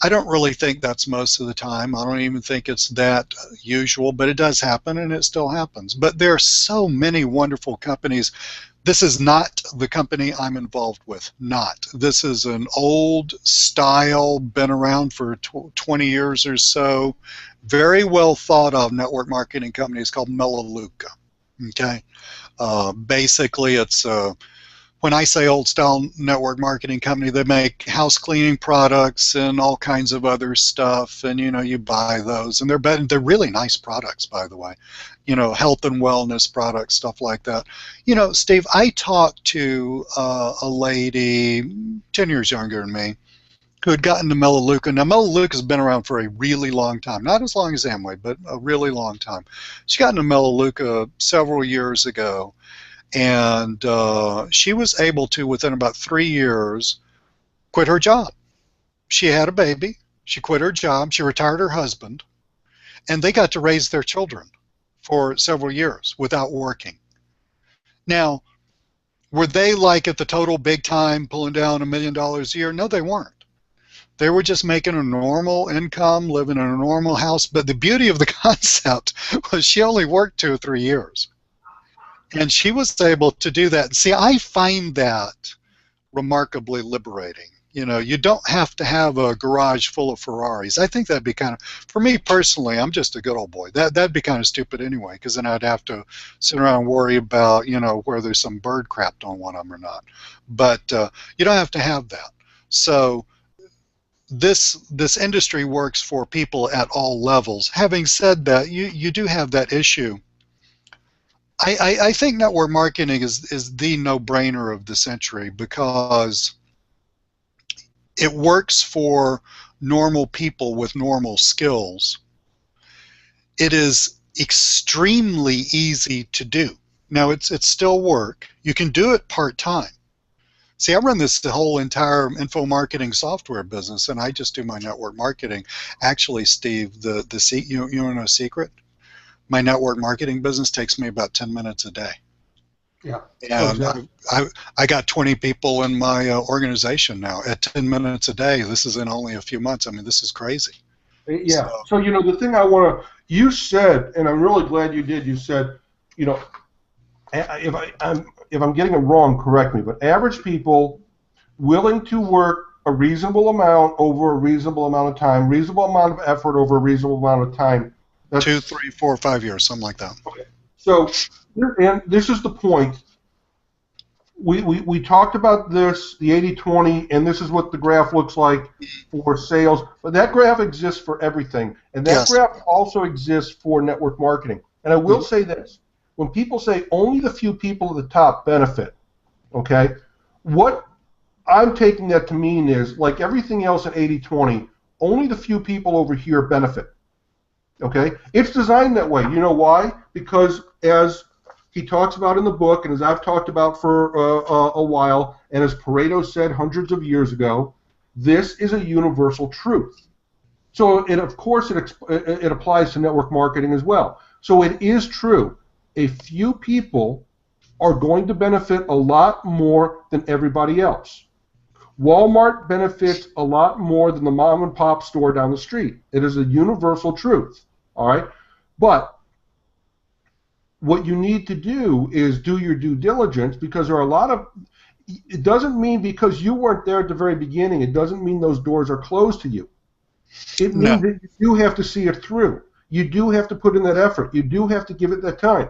I don't really think that's most of the time. I don't even think it's that usual, but it does happen and it still happens. But there are so many wonderful companies. This is not the company I'm involved with. Not. This is an old style, been around for 20 years or so, very well thought of network marketing company. It's called Melaleuca. Okay. Basically, it's when I say old style network marketing company, they make house cleaning products and all kinds of other stuff, and you buy those, and they're really nice products, by the way, health and wellness products, stuff like that. Steve, I talked to a lady 10 years younger than me who had gotten to Melaleuca. Now, Melaleuca has been around for a really long time, not as long as Amway, but a really long time. She got into Melaleuca several years ago. And she was able to, within about 3 years, quit her job. She had a baby. She quit her job. She retired her husband. And they got to raise their children for several years without working. Now, were they like at the total big time pulling down $1 million a year? No, they weren't. They were just making a normal income, living in a normal house. But the beauty of the concept was she only worked 2 or 3 years. And she was able to do that. See, I find that remarkably liberating. You don't have to have a garage full of Ferraris. I think that'd be for me personally, I'm just a good old boy. That'd be kind of stupid anyway, because then I'd have to sit around and worry about, where there's some bird crapped on one of them or not. But you don't have to have that. So this industry works for people at all levels. Having said that, you do have that issue. I think network marketing is the no-brainer of the century because it works for normal people with normal skills. It is extremely easy to do. Now, it's still work. You can do it part-time. See, I run the whole entire info marketing software business, and I just do my network marketing. Actually, Steve, you want to know a secret? My network marketing business takes me about 10 minutes a day. Yeah. And Exactly. I got 20 people in my organization now at 10 minutes a day. This is in only a few months. I mean, this is crazy. Yeah. So the thing I want to, you said, and I'm really glad you did. You said, if I'm getting it wrong, correct me. But average people willing to work a reasonable amount over a reasonable amount of time, reasonable amount of effort over a reasonable amount of time. That's 2, 3, 4, 5 years, something like that. okay. So, and this is the point. We talked about this, the 80-20, and this is what the graph looks like for sales. But that graph exists for everything, and that Yes. graph also exists for network marketing. And I will say this: when people say only the few people at the top benefit, okay, what I'm taking that to mean is, like everything else in 80-20, only the few people over here benefit. Okay, it's designed that way. You know why? Because as he talks about in the book, and as I've talked about for a while, and as Pareto said hundreds of years ago, this is a universal truth. So, of course, it applies to network marketing as well. So it is true. A few people are going to benefit a lot more than everybody else. Walmart benefits a lot more than the mom and pop store down the street. It is a universal truth. All right? But what you need to do is do your due diligence, because there are a lot of, it doesn't mean because you weren't there at the very beginning, it doesn't mean those doors are closed to you. It means No. that you do have to see it through. You do have to put in that effort. You do have to give it that time.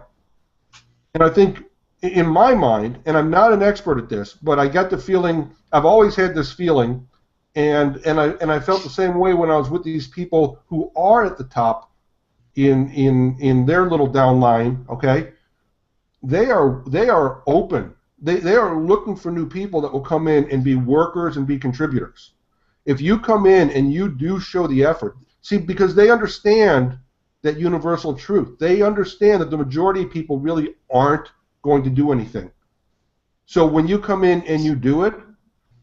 And I think in my mind, and I'm not an expert at this, but I got the feeling, I've always had this feeling, and I felt the same way when I was with these people who are at the top in their little downline, okay? They are open. They are looking for new people that will come in and be workers and be contributors. If you come in and you do show the effort, see, because they understand that universal truth. They understand that the majority of people really aren't going to do anything. So when you come in and you do it,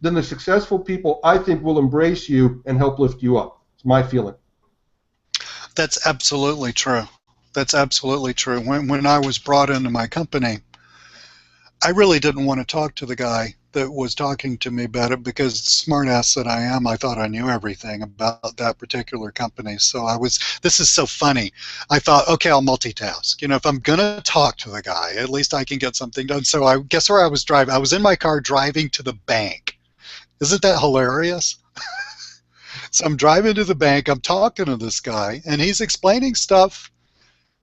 then the successful people, I think, will embrace you and help lift you up. It's my feeling. That's absolutely true. That's absolutely true. When I was brought into my company, I really didn't want to talk to the guy that was talking to me about it, because smartass that I am, I thought I knew everything about that particular company. So this is so funny. I thought, okay, I'll multitask. If I'm going to talk to the guy, at least I can get something done. So I guess where I was driving, I was in my car driving to the bank. Isn't that hilarious? So I'm driving to the bank, I'm talking to this guy, and he's explaining stuff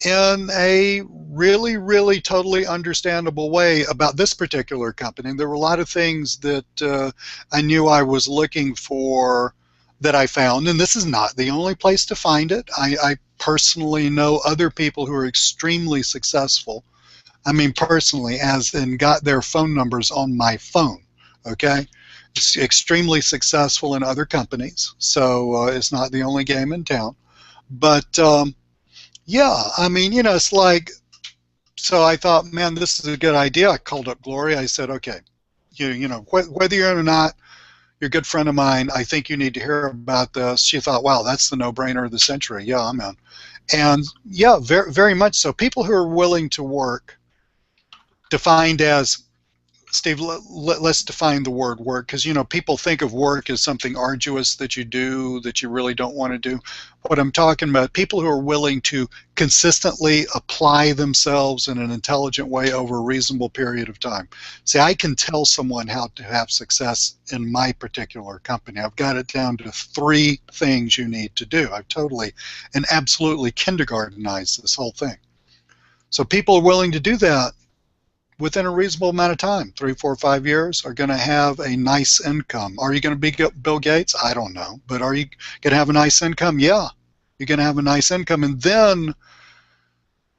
in a really, really totally understandable way about this particular company. There were a lot of things that I knew I was looking for that I found, and this is not the only place to find it. I personally know other people who are extremely successful. I mean, personally, as in got their phone numbers on my phone, okay? It's extremely successful in other companies, so it's not the only game in town. But yeah, I mean, it's like, so I thought, man, this is a good idea. I called up Gloria. I said, okay, whether you're in or not, you're a good friend of mine. I think you need to hear about this. She thought, wow, that's the no-brainer of the century. Yeah, I'm in. And yeah, very, very much so. People who are willing to work, defined as, Steve, let's define the word work, because people think of work as something arduous that you do that you really don't want to do. What I'm talking about, people who are willing to consistently apply themselves in an intelligent way over a reasonable period of time. See, I can tell someone how to have success in my particular company. I've got it down to 3 things you need to do. I've totally and absolutely kindergartenized this whole thing. So people are willing to do that within a reasonable amount of time, 3, 4, 5 years, are going to have a nice income. Are you going to be Bill Gates? I don't know. But are you going to have a nice income? Yeah, you're going to have a nice income. And then,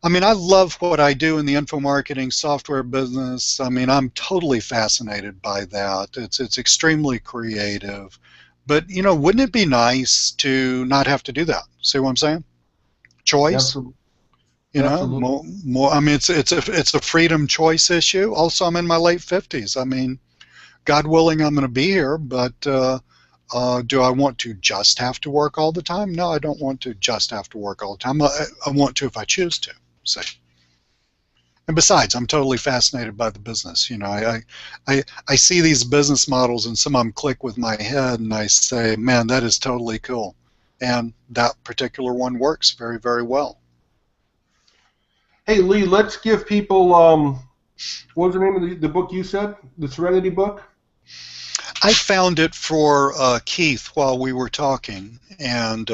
I mean, I love what I do in the info marketing software business. I mean, I'm totally fascinated by that. It's extremely creative. But, wouldn't it be nice to not have to do that? See what I'm saying? Choice. Absolutely. Absolutely. More. I mean, it's a freedom choice issue. Also, I'm in my late 50s. I mean, God willing, I'm going to be here. But do I want to just have to work all the time? No, I don't want to just have to work all the time. I want to if I choose to. See. And besides, I'm totally fascinated by the business. I see these business models, and some of them click with my head, and I say, man, that is totally cool. And that particular one works very, very well. Hey, Lee, let's give people, what was the name of the book you said? The Serenity book? I found it for Keith while we were talking, and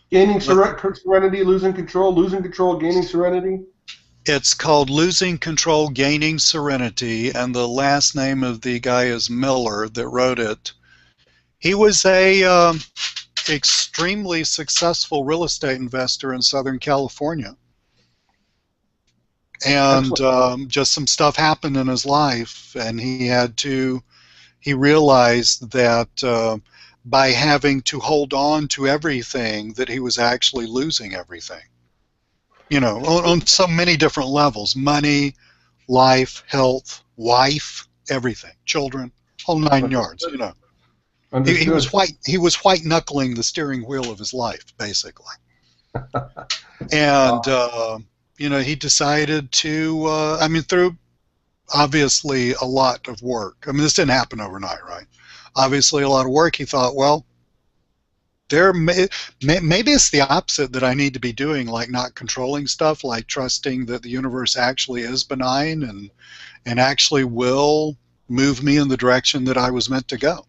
Gaining Serenity, Losing Control, Gaining Serenity? It's called Losing Control, Gaining Serenity, and the last name of the guy is Miller that wrote it. He was a extremely successful real estate investor in Southern California. And just some stuff happened in his life, and he realized that by having to hold on to everything, that he was actually losing everything. On so many different levels: money, life, health, wife, everything, children, whole 9 yards. He was white knuckling the steering wheel of his life, basically. And he decided to, through obviously a lot of work. I mean, this didn't happen overnight, right? obviously a lot of work. He thought, well, maybe it's the opposite that I need to be doing, like not controlling stuff, like trusting that the universe actually is benign and actually will move me in the direction that I was meant to go.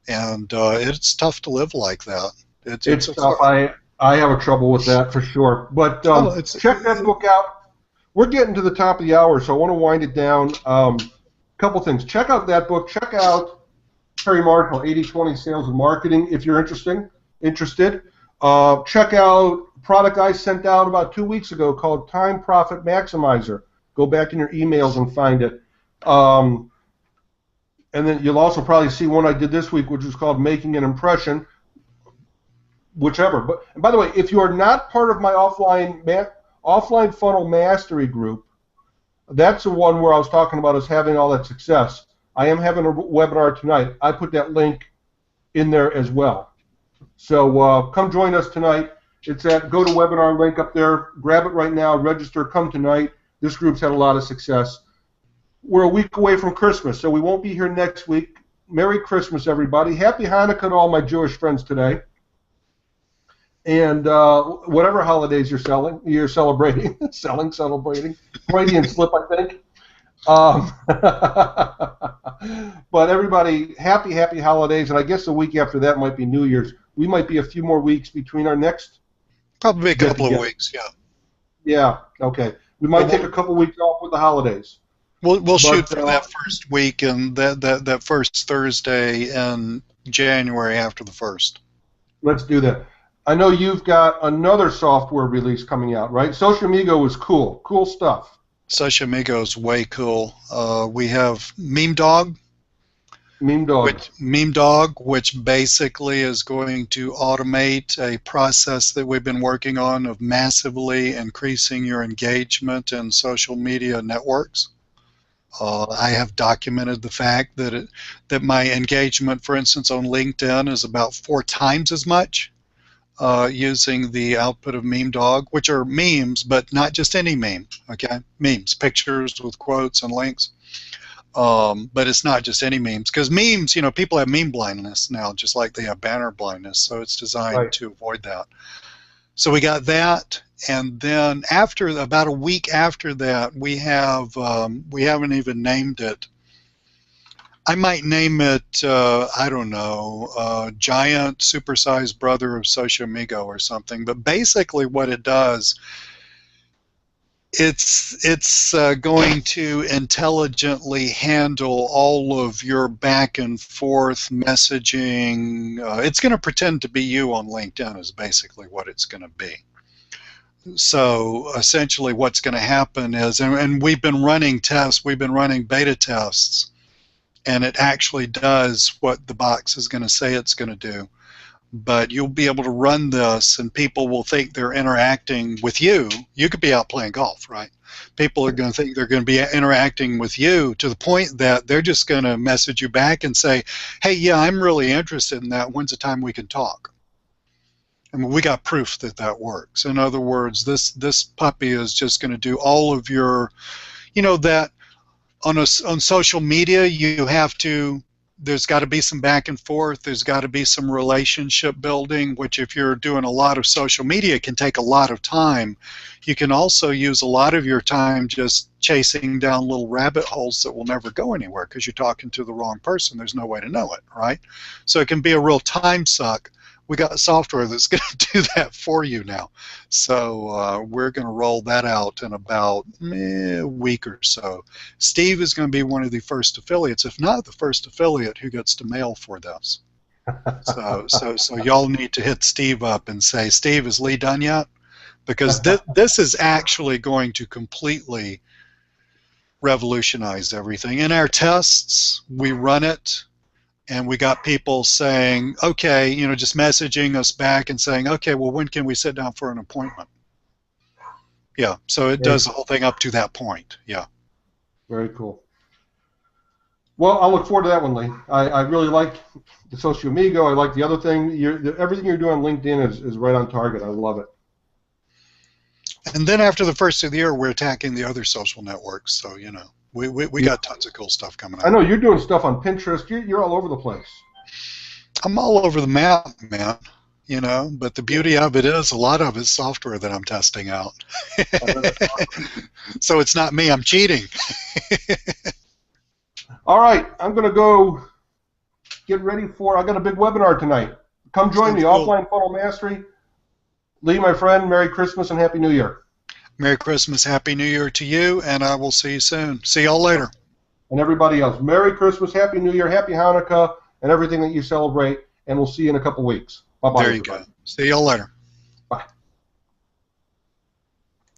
And it's tough to live like that. It's It's a tough. I have a trouble with that for sure. But oh, it's check that book out. We're getting to the top of the hour, so I want to wind it down. Couple things. Check out that book. Check out Terry Marshall, 80/20 Sales and Marketing, if you're interested. Check out a product I sent out about 2 weeks ago called Time Profit Maximizer. Go back in your emails and find it. And then you'll also probably see one I did this week, which is called Making an Impression, whichever. But and by the way, if you are not part of my offline funnel mastery group, that's the one where I was talking about us having all that success. I am having a webinar tonight. I put that link in there as well. So come join us tonight. It's at go to webinar link up there. Grab it right now. Register. Come tonight. This group's had a lot of success. We're a week away from Christmas, so we won't be here next week. Merry Christmas, everybody. Happy Hanukkah to all my Jewish friends today. And whatever holidays you're celebrating, celebrating. Freudian slip, I think. But everybody, happy holidays, and I guess the week after that might be New Year's. We might be a few more weeks between our next. probably a couple of weeks, yeah. Yeah, okay. We might take a couple weeks off with the holidays. We'll shoot for that first week and that first Thursday in January after the 1st. Let's do that. I know you've got another software release coming out, right? Social Amigo was cool. Cool stuff. Social Amigo is way cool. We have Meme Dog. Meme Dog, which basically is going to automate a process that we've been working on of massively increasing your engagement in social media networks. I have documented the fact that my engagement, for instance, on LinkedIn is about 4 times as much using the output of Meme Dog, which are memes, but not just any meme, okay? Memes, pictures with quotes and links. But it's not just any memes, because memes, people have meme blindness now, just like they have banner blindness, so it's designed to avoid that. So we got that, and then about a week after that, we haven't even named it. I might name it, I don't know, Giant Supersized Brother of Social Amigo or something, but basically what it does, it's going to intelligently handle all of your back and forth messaging. It's going to pretend to be you on LinkedIn is basically what it's going to be. So essentially what's going to happen is, and we've been running tests, we've been running beta tests, and it actually does what the box is going to say it's going to do. But you'll be able to run this, and people will think they're interacting with you. You could be out playing golf, right? People are going to think they're going to be interacting with you to the point that they're just going to message you back and say, hey, yeah, I'm really interested in that. When's the time we can talk? I mean, we got proof that that works. In other words, this puppy is just going to do all of your, that on social media you have to. There's got to be some back and forth. There's got to be some relationship building, which if you're doing a lot of social media can take a lot of time. You can also use a lot of your time just chasing down little rabbit holes that will never go anywhere because you're talking to the wrong person. There's no way to know it, right? So it can be a real time suck. We got software that's going to do that for you now. So we're going to roll that out in about a week or so. Steve is going to be one of the first affiliates, if not the first affiliate, who gets to mail for this. So y'all need to hit Steve up and say, Steve, is Lee done yet? Because this is actually going to completely revolutionize everything. In our tests, we run it. And we got people saying, okay, just messaging us back and saying, okay, well, when can we sit down for an appointment? Yeah, so it does the whole thing up to that point, yeah. Very cool. Well, I'll look forward to that one, Lee. I really like the Social Amigo. I like the other thing. Everything you're doing on LinkedIn is right on target. I love it. And then after the first of the year, we're attacking the other social networks, so, We Yeah. got tons of cool stuff coming I up. know you're doing stuff on Pinterest. You're all over the place. I'm all over the map, man. You know, but the beauty of it is a lot of it's software that I'm testing out. I know that's awesome. So it's not me, I'm cheating. All right, I'm going to go get ready for. I got a big webinar tonight. Come join me. Sounds cool. Offline Funnel Mastery. Lee, my friend, Merry Christmas and Happy New Year. Merry Christmas, Happy New Year to you, and I will see you soon. See y'all later. And everybody else, Merry Christmas, Happy New Year, Happy Hanukkah, and everything that you celebrate. And we'll see you in a couple weeks. Bye-bye. There you go. See y'all later.